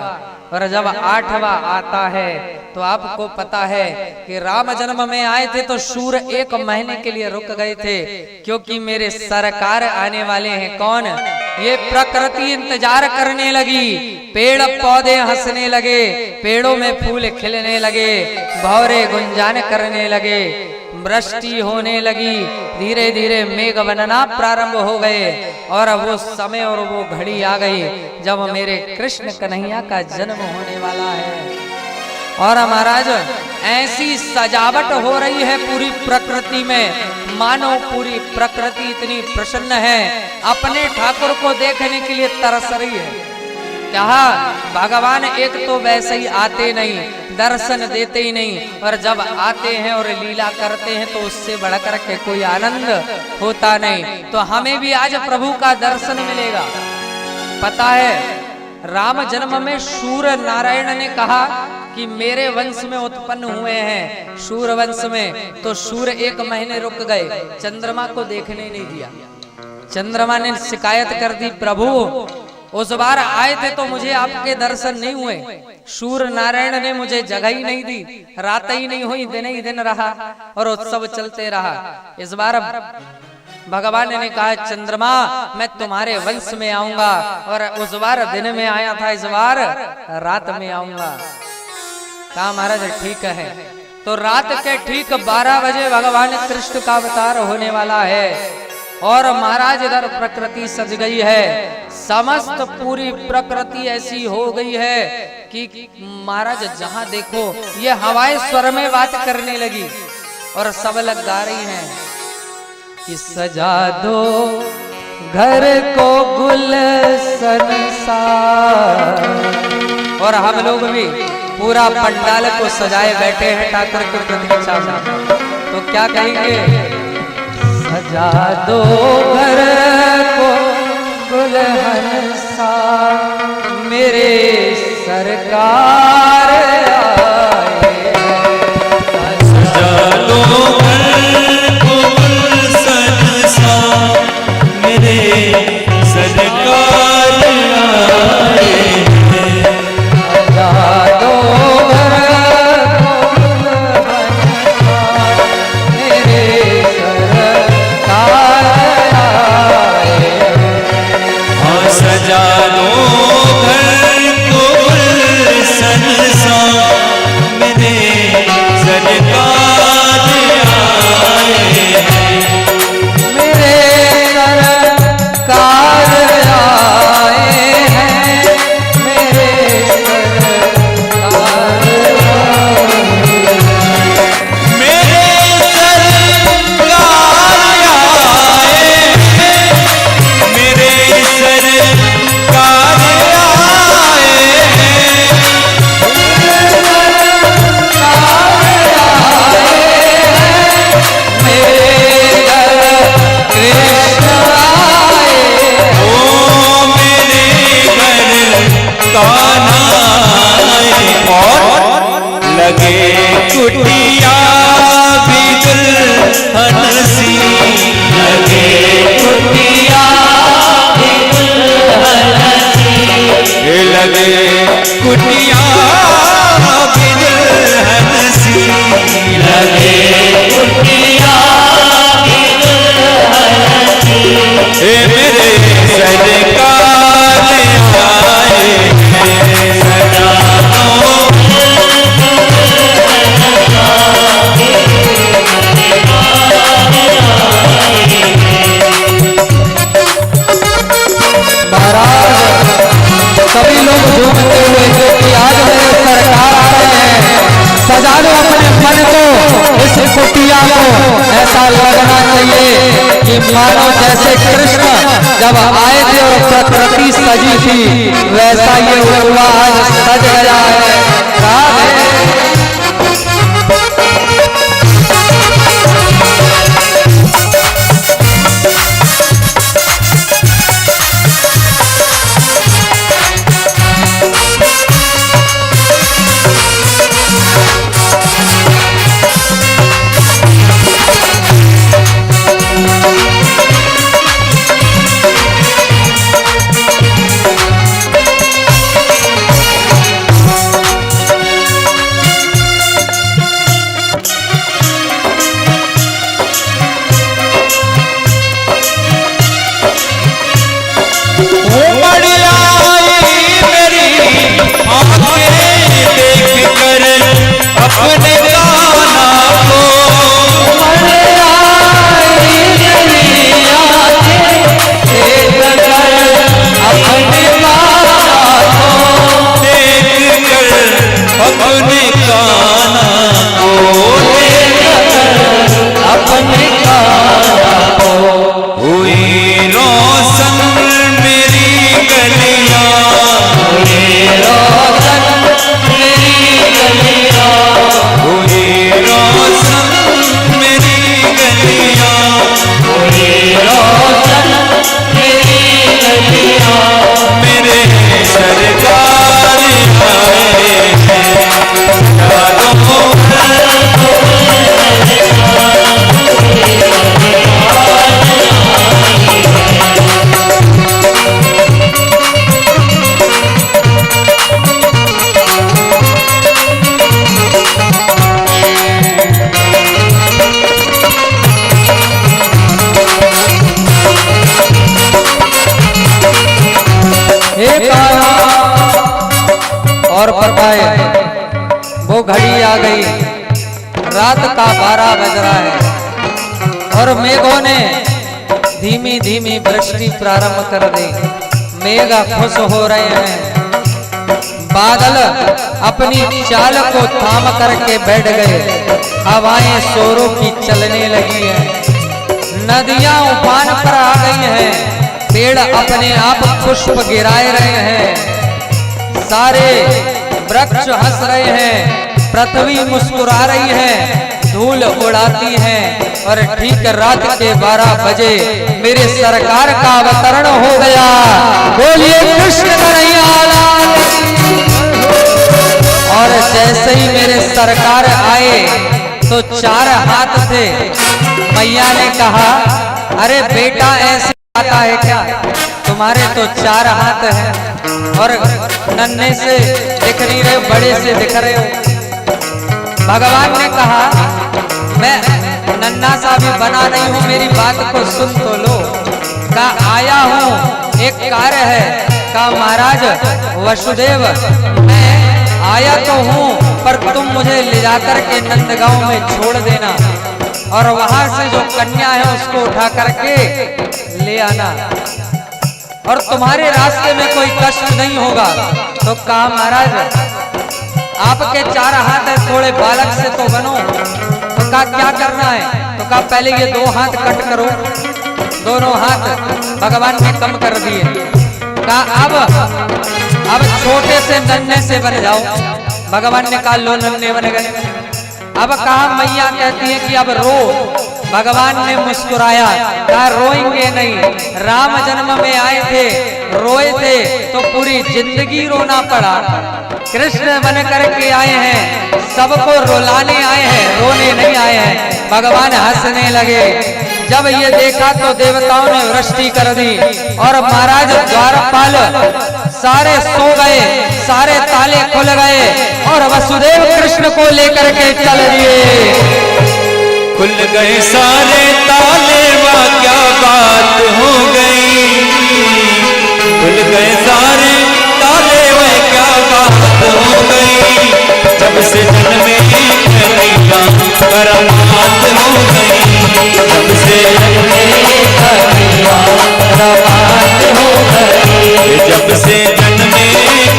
और जब 8वां आता है तो आपको पता है कि राम जन्म में आए थे तो शूर 1 महीने के लिए रुक गए थे, क्योंकि मेरे सरकार आने वाले हैं। कौन? ये प्रकृति इंतजार करने लगी, पेड़ पौधे हंसने लगे, पेड़ों में फूल खिलने लगे, भौरे गुंजान करने लगे, वृष्टि होने लगी, धीरे धीरे मेघ बनना प्रारंभ हो गए। और वो समय और वो घड़ी आ गई जब मेरे कृष्ण कन्हैया का जन्म होने वाला है। और महाराज ऐसी सजावट हो रही है पूरी प्रकृति में, मानो पूरी प्रकृति इतनी प्रसन्न है, अपने ठाकुर को देखने के लिए तरस रही है। कहा भगवान एक तो वैसे ही आते नहीं, दर्शन देते ही नहीं, और जब आते हैं और लीला करते हैं तो उससे बढ़कर के कोई आनंद होता नहीं। तो हमें भी आज प्रभु का दर्शन मिलेगा। पता है राम जन्म में शूर नारायण ने कहा कि मेरे वंश में उत्पन्न हुए हैं, शूर वंश में। तो शूर 1 महीने रुक गए, चंद्रमा को देखने नहीं दिया। चंद्रमा ने शिकायत कर दी, प्रभु उस बार आए थे तो मुझे आपके दर्शन नहीं हुए, शूर नारायण ने मुझे जगह ही नहीं दी, रात ही नहीं हुई, दिन ही दिन रहा और उत्सव चलते रहा। इस बार भगवान ने कहा चंद्रमा मैं तुम्हारे वंश में आऊंगा, और उस बार दिन में आया था, इस बार रात में आऊंगा। कहा महाराज ठीक है। तो रात के ठीक 12 बजे भगवान कृष्ण का अवतार होने वाला है। और महाराज इधर प्रकृति सज गई है, समस्त पूरी प्रकृति ऐसी हो गई है कि महाराज जहां देखो ये हवाएं स्वर में बात करने लगी और सब लग गा रही हैं कि सजा दो घर को गुलशन सा। और हम लोग भी पूरा पंडाल को सजाए बैठे हैं ठाकुर की प्रतीक्षा में। तो क्या कहेंगे? सजा दो घर को दुल्हन सा, मेरे सरकार आए। सजा दो घर को गुलशन सा, मेरे सरकार आए। सजा दो घर को और लगे कुटिया भी दुल्हन सी, लगे कुटिया भी दुल्हन सी, लगे कुटिया भी दुल्हन सी, लगे कुटिया भी दुल्हन सी। हे मेरे सरकार आए हैं सजानों, सभी लोग झूमते हुए जो कि आज मेरे सरकार आ रहे हैं, सजा लो अपने मन को, इस कुटिया को ऐसा लगना चाहिए कि मानो जैसे कृष्ण जब आए थे और प्रकृति सजी थी, वैसा ये हुआ आज सज गया है। राधे और बताए वो घड़ी आ गई, रात का 12 बज रहा है और मेघों ने धीमी धीमी वृष्टि प्रारंभ कर दी। मेघ खुश हो रहे हैं, बादल अपनी चाल को थाम करके बैठ गए, हवाएं शोरों की चलने लगी हैं, नदियां उफान पर आ गई हैं, पेड़ अपने आप पुष्प गिराए रहे हैं, सारे वृक्ष हंस रहे हैं, पृथ्वी मुस्कुरा रही है, धूल उड़ाती है। और ठीक रात के 12 बजे मेरे सरकार का अवतरण हो गया। बोलिए कृष्ण कन्हैया लाल की। और जैसे ही मेरे सरकार आए तो 4 हाथ थे। मैया ने कहा, अरे बेटा ऐसे आता है क्या, तुम्हारे तो 4 हाथ हैं और नन्हे से दिख नहीं रहे, बड़े से दिख रहे हो। भगवान ने कहा, मैं नन्हा सा भी बना नहीं हूँ, मेरी बात को सुन तो लो। कहा आया हूँ, एक कार्य है। कहा महाराज वसुदेव, मैं आया तो हूँ पर तुम मुझे ले जाकर के नंदगांव में छोड़ देना और वहां से जो कन्या है उसको उठा करके ले आना और तुम्हारे रास्ते में कोई कष्ट नहीं होगा। तो कहा महाराज आपके 4 हाथ है, थोड़े बालक से तो बनो। तो कहा क्या करना है। तो कहा पहले ये 2 हाथ कट करो। दोनों हाथ भगवान ने कम कर दिए। कहा अब छोटे से नन्हे से बन जाओ। भगवान ने कहा लो नन्हे बन गए। अब कहा मैया कहती है कि अब रो। भगवान ने मुस्कुराया, कहा रोएंगे नहीं, राम जन्म में आए थे, रोए थे तो पूरी जिंदगी रोना पड़ा। कृष्ण बन करके आए हैं, सबको रुलाने आए हैं, रोने नहीं आए हैं। भगवान हंसने लगे। जब ये देखा तो देवताओं ने वृष्टि कर दी और महाराज द्वारपाल सारे सो गए, सारे ताले खुल गए और वसुदेव कृष्ण को लेकर के चल दिए। खुल गए सारे ताले, वाह क्या बात हो गई। खुल गए सारे ताले, वह क्या बात हो गई। जब से जन्मे कन्हैया करामात हो गई। जब से जन्मे कन्हैया करामात हो गई। जब से जन्मे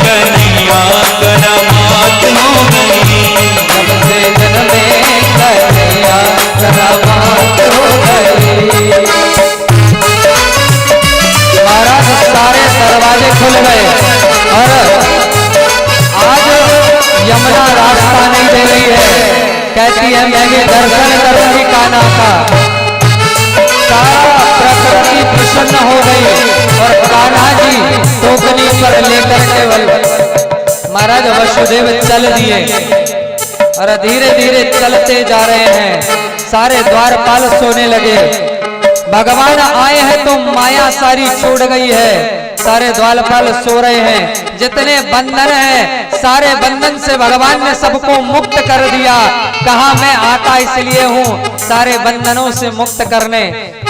कन्हैया करामात हो गई। जब से जन्मे कन्हैया करामात हो गई। महाराज सारे दरवाजे खुल गए और आज यमुना रास्ता नहीं दे रही है, कहती है मैं भी दर्शन करूंगी कान्हा का। सारा प्रकृति प्रसन्न हो गई और कान्हा जी टोकनी पर लेकर केवल महाराज वसुदेव चल दिए और धीरे धीरे चलते जा रहे हैं। सारे द्वारपाल सोने लगे। भगवान आए हैं तो माया सारी छोड़ गई है। सारे द्वारपाल सो रहे हैं। जितने बंधन हैं सारे बंधन से भगवान ने सबको मुक्त कर दिया। कहा मैं आता इसलिए हूँ सारे बंधनों से मुक्त करने।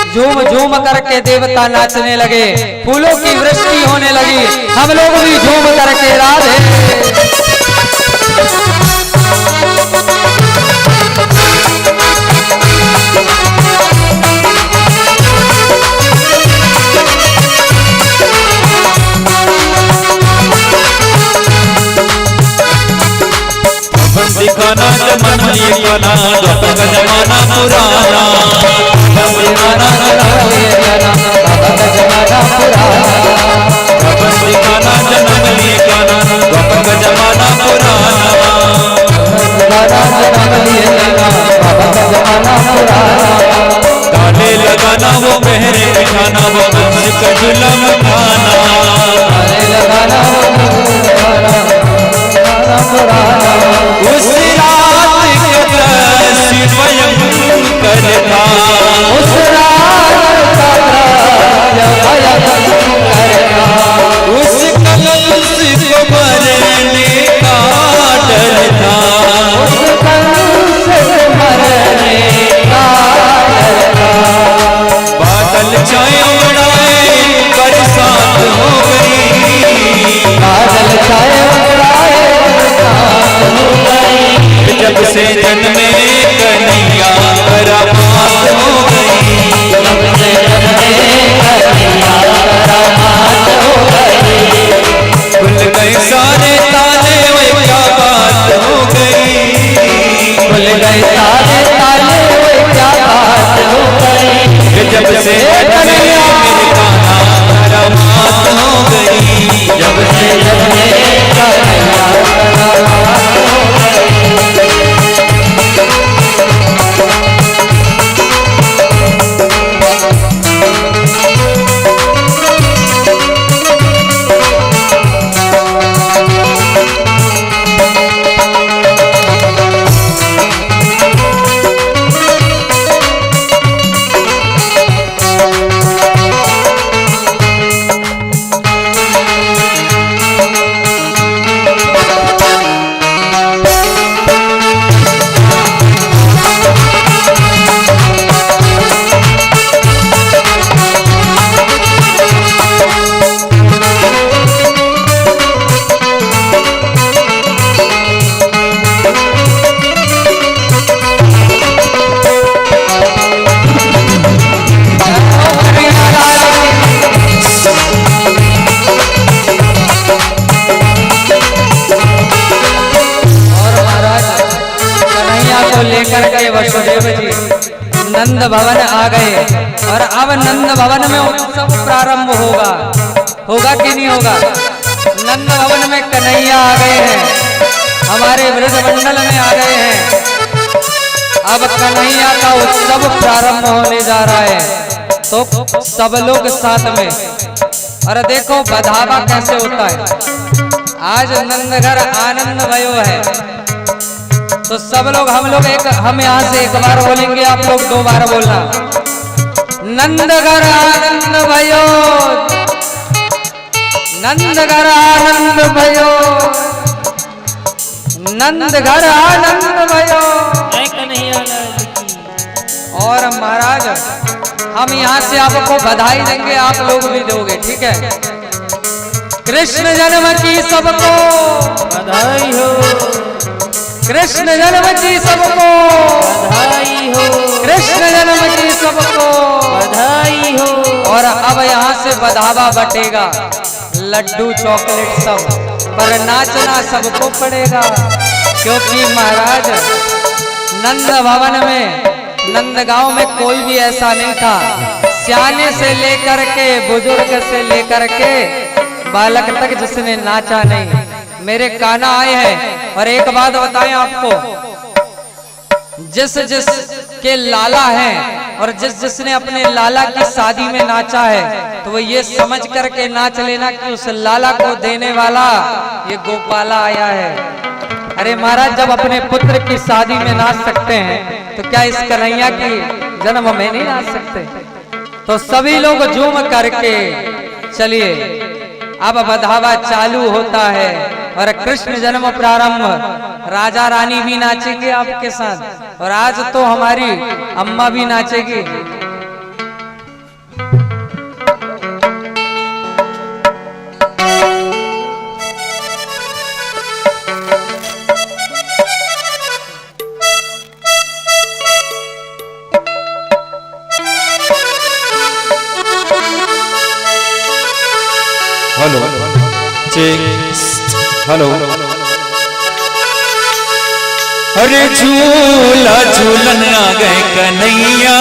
झूम झूम करके देवता नाचने लगे, फूलों की वृष्टि होने लगी। हम लोग भी झूम करके राधे दिखाना जमाना ये गाना, द्वापर का जमाना पुराना। दिखाना बाबा का जमाना पुराना। दिखाना जन्म लिए गाना, द्वापर का जमाना पुराना। बाबा का जमाना पुराना। ताले लगाना वो पहरे बिठाना, वो कंस का जुलम खाना। ताले लगाना उस रात का दर्श भयंकर था। उस रात का भयंकर था। उस कंस को मरने का डर था। उस कंस को मरने का डर था। बादल छाए उड़ाए बरसात हो गई। बादल छाए उड़ाए बरसात हो गई। जब से जन्मे कन्हैया करामात हो गई। जब से जन्मे कन्हैया करामात हो गई। खुल गए सारे ताले, वह क्या बात हो गई। खुल गए सारे ताले, वह क्या बात हो गई। जब से जन्मे मेरे कान्हा करामात हो गई। जब से जन्मे कन्हैया करामात हो गई। लेकर के वसुदेव जी नंद भवन आ गए और अब नंद भवन में उत्सव प्रारंभ होगा कि नहीं होगा। नंद भवन में कन्हैया आ गए हैं, हमारे ब्रज मंडल में आ गए हैं। अब कन्हैया का उत्सव प्रारंभ होने जा रहा है, तो सब लोग साथ में। और देखो बधावा कैसे होता है। आज नंदघर आनंद भयो है। तो सब लोग हम यहाँ से एक बार बोलेंगे, आप लोग 2 बार बोलना। नंदघर आनंद भयो, नंदघर आनंद भयो, नंदघर आनंद भयो। और महाराज हम यहाँ से आपको बधाई देंगे, आप लोग भी दोगे, ठीक है। कृष्ण जन्म की सबको बधाई हो, कृष्ण जन्म की सबको बधाई हो, कृष्ण जन्म की सबको बधाई हो। और अब यहाँ से बधावा बटेगा, लड्डू चॉकलेट सब, पर नाचना सबको पड़ेगा। क्योंकि महाराज नंद भवन में, नंदगांव में कोई भी ऐसा नहीं था, सियाने से लेकर के बुजुर्ग से लेकर के बालक तक जिसने नाचा नहीं। मेरे कान्हा आए हैं। और एक बात बताएं आपको, जिस जिस के लाला हैं और जिस जिसने अपने लाला की शादी में नाचा है, तो वो ये समझ करके नाच लेना कि उस लाला को देने वाला ये गोपाला आया है। अरे महाराज, जब अपने पुत्र की शादी में नाच सकते हैं, तो क्या इस कन्हैया की जन्म में नहीं नाच सकते? तो सभी लोग झूम करके चलिए, अब बधावा चालू होता है और कृष्ण जन्म प्रारंभ। राजा रानी भी नाचेंगे आपके साथ, और आज तो हमारी अम्मा भी नाचेगी। Hello check, hello. अरे झूला झूलन आ गए कन्हैया,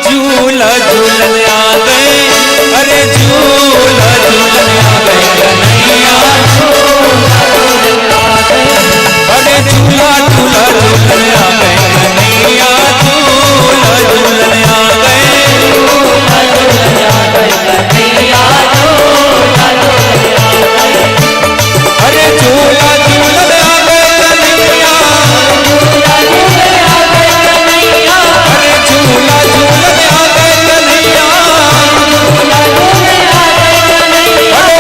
झूला झूलन आ गए। अरे झूला झूलन आ गए कन्हैया, अरे झूला झूला झूलन आ गए कन्हैया, झूला झूलन आ गए। अरे झूला झूलन आ गए कन्हैया, अरे झूला झूलन आ गए कन्हैया, अरे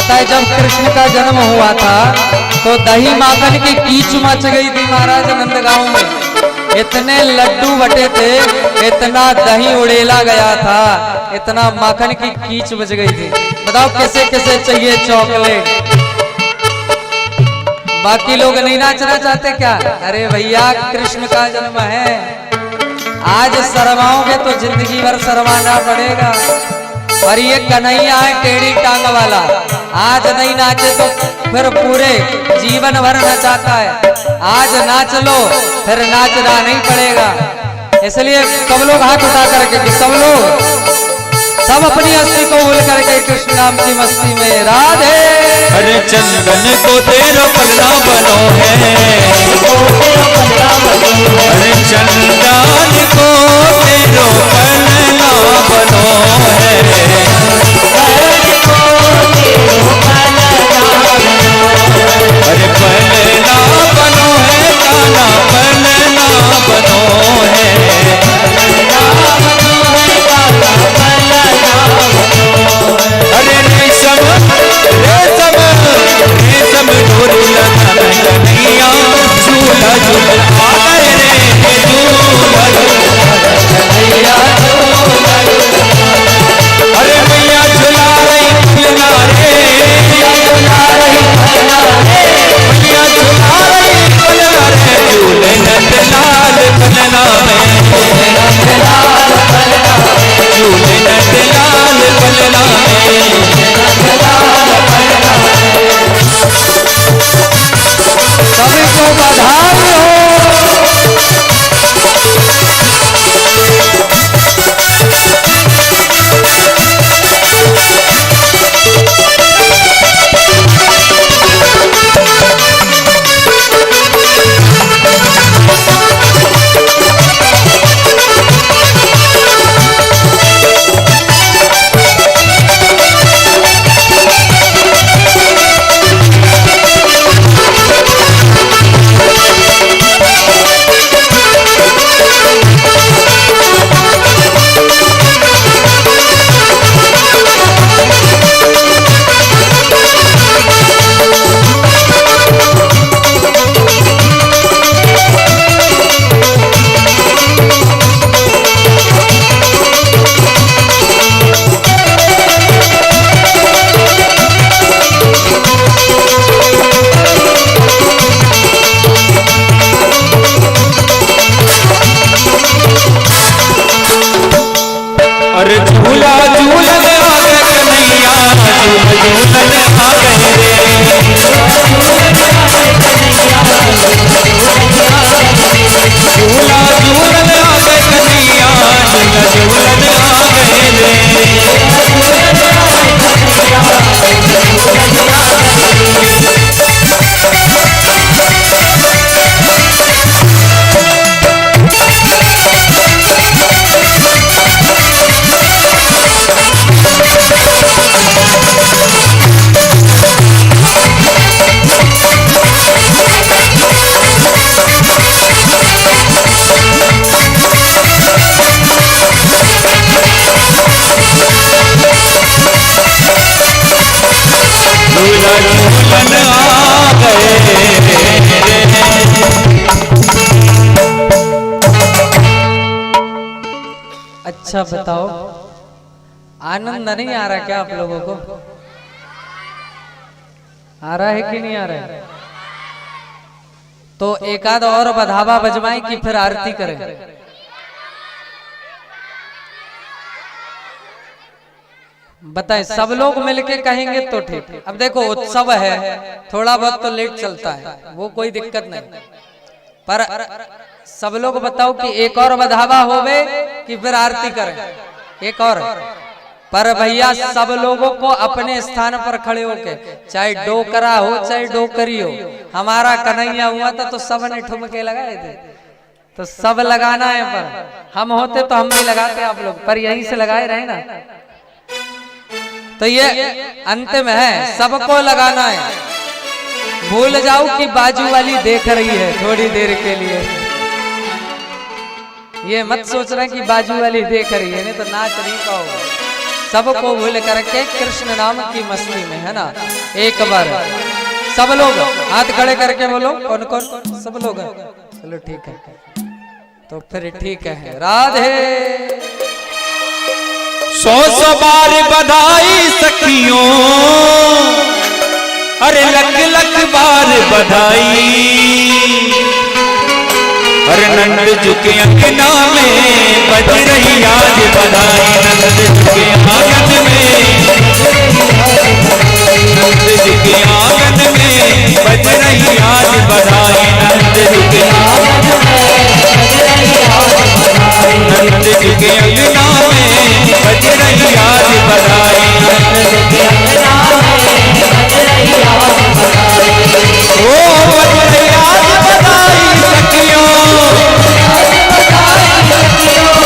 बताए जब कृष्ण का जन्म हुआ था तो दही माखन की कीच मच गई थी महाराज नंदगांव में। इतने लड्डू बटे थे, इतना दही उड़ेला गया था, इतना माखन की कीच बच गई थी। बताओ कैसे कैसे चाहिए चॉकलेट। बाकी लोग नहीं नाचना चाहते क्या? अरे भैया कृष्ण का जन्म है, आज शर्माओगे तो जिंदगी भर शर्माना पड़ेगा। और ये कन्हैया है टेढ़ी टांग वाला, आज नहीं नाचे तो फिर पूरे जीवन भर नचाता है। आज नाच लो फिर नाचना नहीं पड़ेगा। इसलिए सब लोग हाथ उठा करके कि सब अपनी हस्ती को भूल करके कृष्ण नाम की मस्ती में राधे। अरे चंदन को तेरा पल्ला बनो है, अरे चंदन को तेरा पल्ला बनो है, अरे पल्ला बनो है, काला पल्ला बनो है, अरे रेशम रेशम रेशम डोरी लगा कन्हैया, झूला झूला आ गए रे झूला कन्हैया झूला, अरे मैया झूला रही झूला रे, मैया झूला रही झूला रे, मैया झूला रही झूला रे, झूले नंदलाल पलना में, झूले नंदलाल पलना में, झूले नंदलाल पलना में, सभी को बधाई हो। अरे झूला झूलन आ गए कन्हैया, झूलन आ गए रे, झूला झूलन आ गए कन्हैया, झूला झूलन आ गए अच्छा बताओ, आनंद नहीं आ रहा क्या आप लोगों को? आ रहा है कि नहीं आ रहा है? तो एक आध और बधावा बजवाएं कि फिर आरती करें? बताएं, सब लोग मिलके कहेंगे तो ठीक। अब देखो उत्सव है, थोड़ा बहुत तो लेट चलता है, वो कोई दिक्कत नहीं, पर सब लोग बताओ कि एक और बधावा होवे कि फिर आरती करें? एक और। पर भैया सब लोगों को अपने स्थान पर खड़े होके, चाहे डोकरा हो चाहे डोकरी हो, हमारा कन्हैया हुआ था तो सब ने ठुमके लगाए थे, तो सब लगाना है। पर हम होते तो हम भी लगाते आप लोग, पर यहीं से लगाए रहे ना। तो ये अंतिम है, सबको लगाना है। भूल जाओ कि बाजू वाली देख रही है थोड़ी देर के लिए, ये मत सोचना कि बाजू वाली देख रही है, नहीं तो नाच नहीं पाओगे। सबको भूल करके कृष्ण नाम की मस्ती में, है ना। एक बार सब लोग हाथ खड़े करके बोलो, कौन कौन, सब लोग, चलो ठीक है, तो फिर ठीक है। राधे 100 बार बधाई सखियों, अरे लख लख बार बधाई, अरे नंद झुके अंगना में बज रही आज बधाई, नंद झुके आंगन में, नंद झुके आंगन में बज रही आज बधाई, नंद झुके आंगन में, नंद झुके अंगना में बज रही आज बधाई, नंद झुके अंगना में बज रही आज बधाई, ओ बज रही आज बधाई सखियों,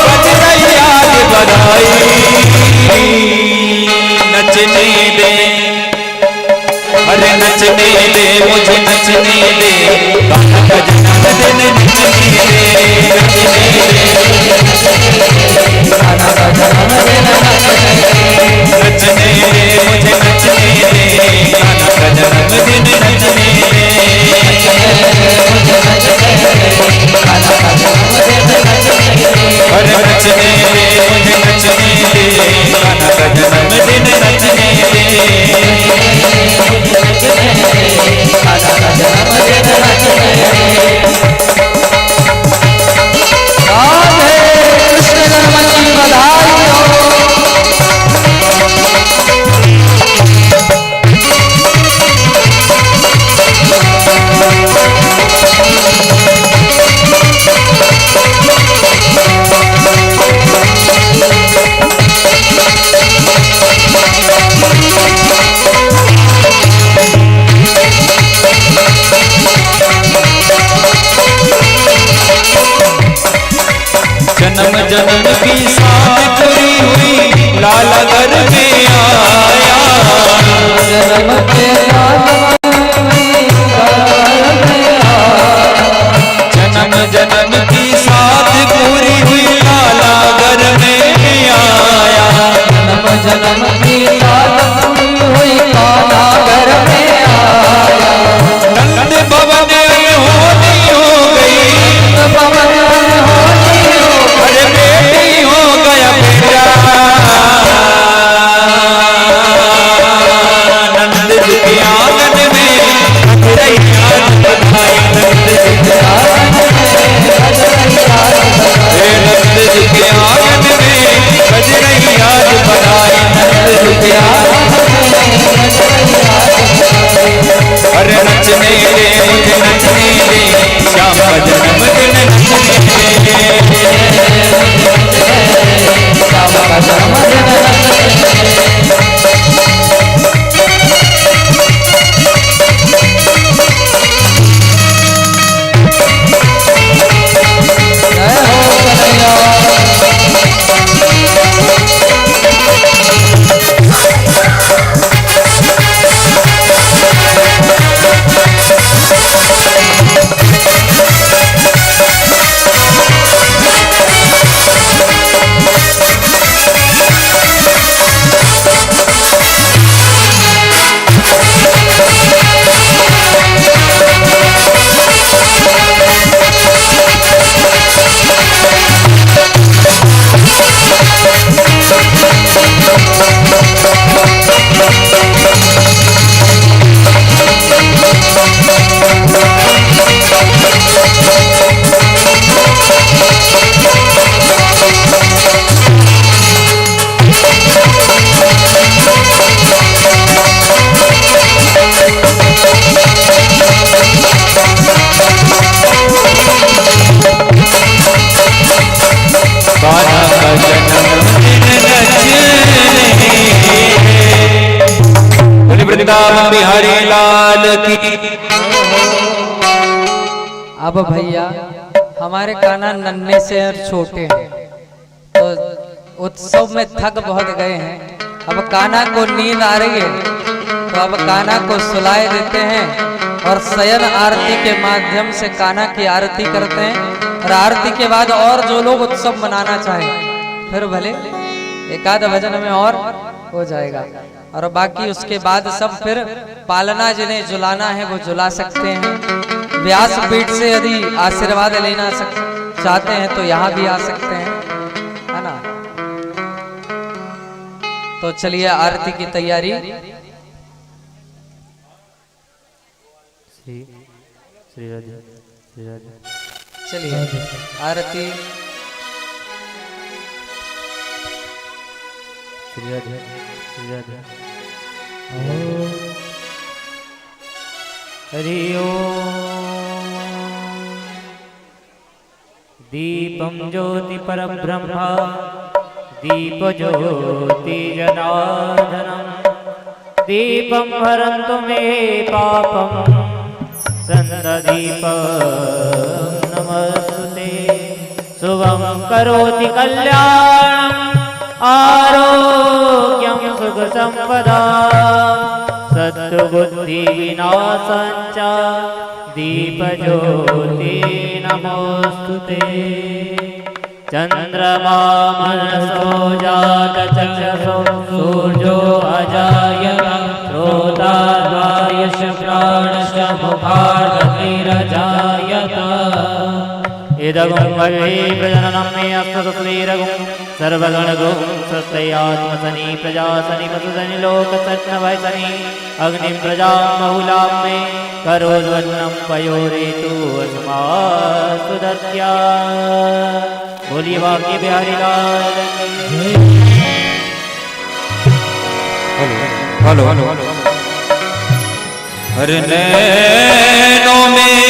बज रही आज बधाई, नचने दे, अरे नचने दे, मुझे नचने दे, गाना का जन्मदिन नचने दे, नचने दे, गाना का जन्मदिन नचने दे, मुझे नचने दे, गाना का जन्मदिन नचने दे, गाना का जन्मदिन नचने दे, अरे नचने दे, मुझे नचने दे, गाना का जन्मदिन नचने दे, गाना का जन्मदिन नचने दे। राधे कृष्ण जन्म की बधाई हो। जन्म जन्म की साथ पूरी हुई लाला घर में आया, जन्म के जन्म जन्म की साथ पूरी हुई लाला घर में आया, जन्म जन्म की साथ पूरी हुई लाला घर में आया, नंद भवन होनी हो गई, पवन होनी हो, अरे बेटी हो गया बेटा, नंद जी के आंगन में बज रही आज बधाई, नंद जी के आंगन में बज रही आज बधाई, नंद जी के आंगन में बज रही आज बधाई, नंद जी के आंगन में बज रही आज बधाई, अरे नचने दे, मुझे नचने दे, श्याम का जन्मदिन नचने दे, श्याम का जन्मदिन नचने दे। जय हो कन्हैया। वृंदावन बिहारी लाल की। अब भैया हमारे कान्हा नन्हे से और छोटे हैं, तो उत्सव में थक बहुत गए हैं। अब कान्हा को नींद आ रही है, तो अब कान्हा को सुलाए देते हैं और शयन आरती के माध्यम से कान्हा की आरती करते हैं। और आरती के बाद और जो लोग उत्सव मनाना चाहें फिर भले एक आध भजन में और हो जाएगा। और बाकी उसके बाद सब फिर पालना जिन्हें जुलाना है वो जुला सकते हैं। व्यासपीठ से यदि आशीर्वाद लेना चाहते हैं तो यहाँ भी आ सकते हैं, है ना। तो चलिए आरती की तैयारी। चलिए आरती। हरि ओम। दीपं ज्योति परब्रह्म दीप ज्योति जनार्दनम् दीपं हरन्तु मे पापं सन्ददीपं नमस्तुते। शुभं करोति कल्याणम् आरोग्यं सुखसम्पदाम् सद्बुद्धिविनाशञ्च दीपज्योति नमोस्तुते। चन्द्रमा मनसो जातचक्षुषो सूर्यो अजायत श्रोताद्वायश प्राणश्च मुखार्गतिरजायत। इदगुं वै प्रजननं मे अस्तुश्रीरगुं सर्वगणगुं स्वस्त्यात्मसनि प्रजासनि मधुसनि लोकसन्नवसनि अग्निं प्रजां बहुलां मे करोद्वन्नं पयोरेतु अस्मास्तु दत्या। बोलिए वाक्य बिहारी लाल की। Hello hello. हर नैनों में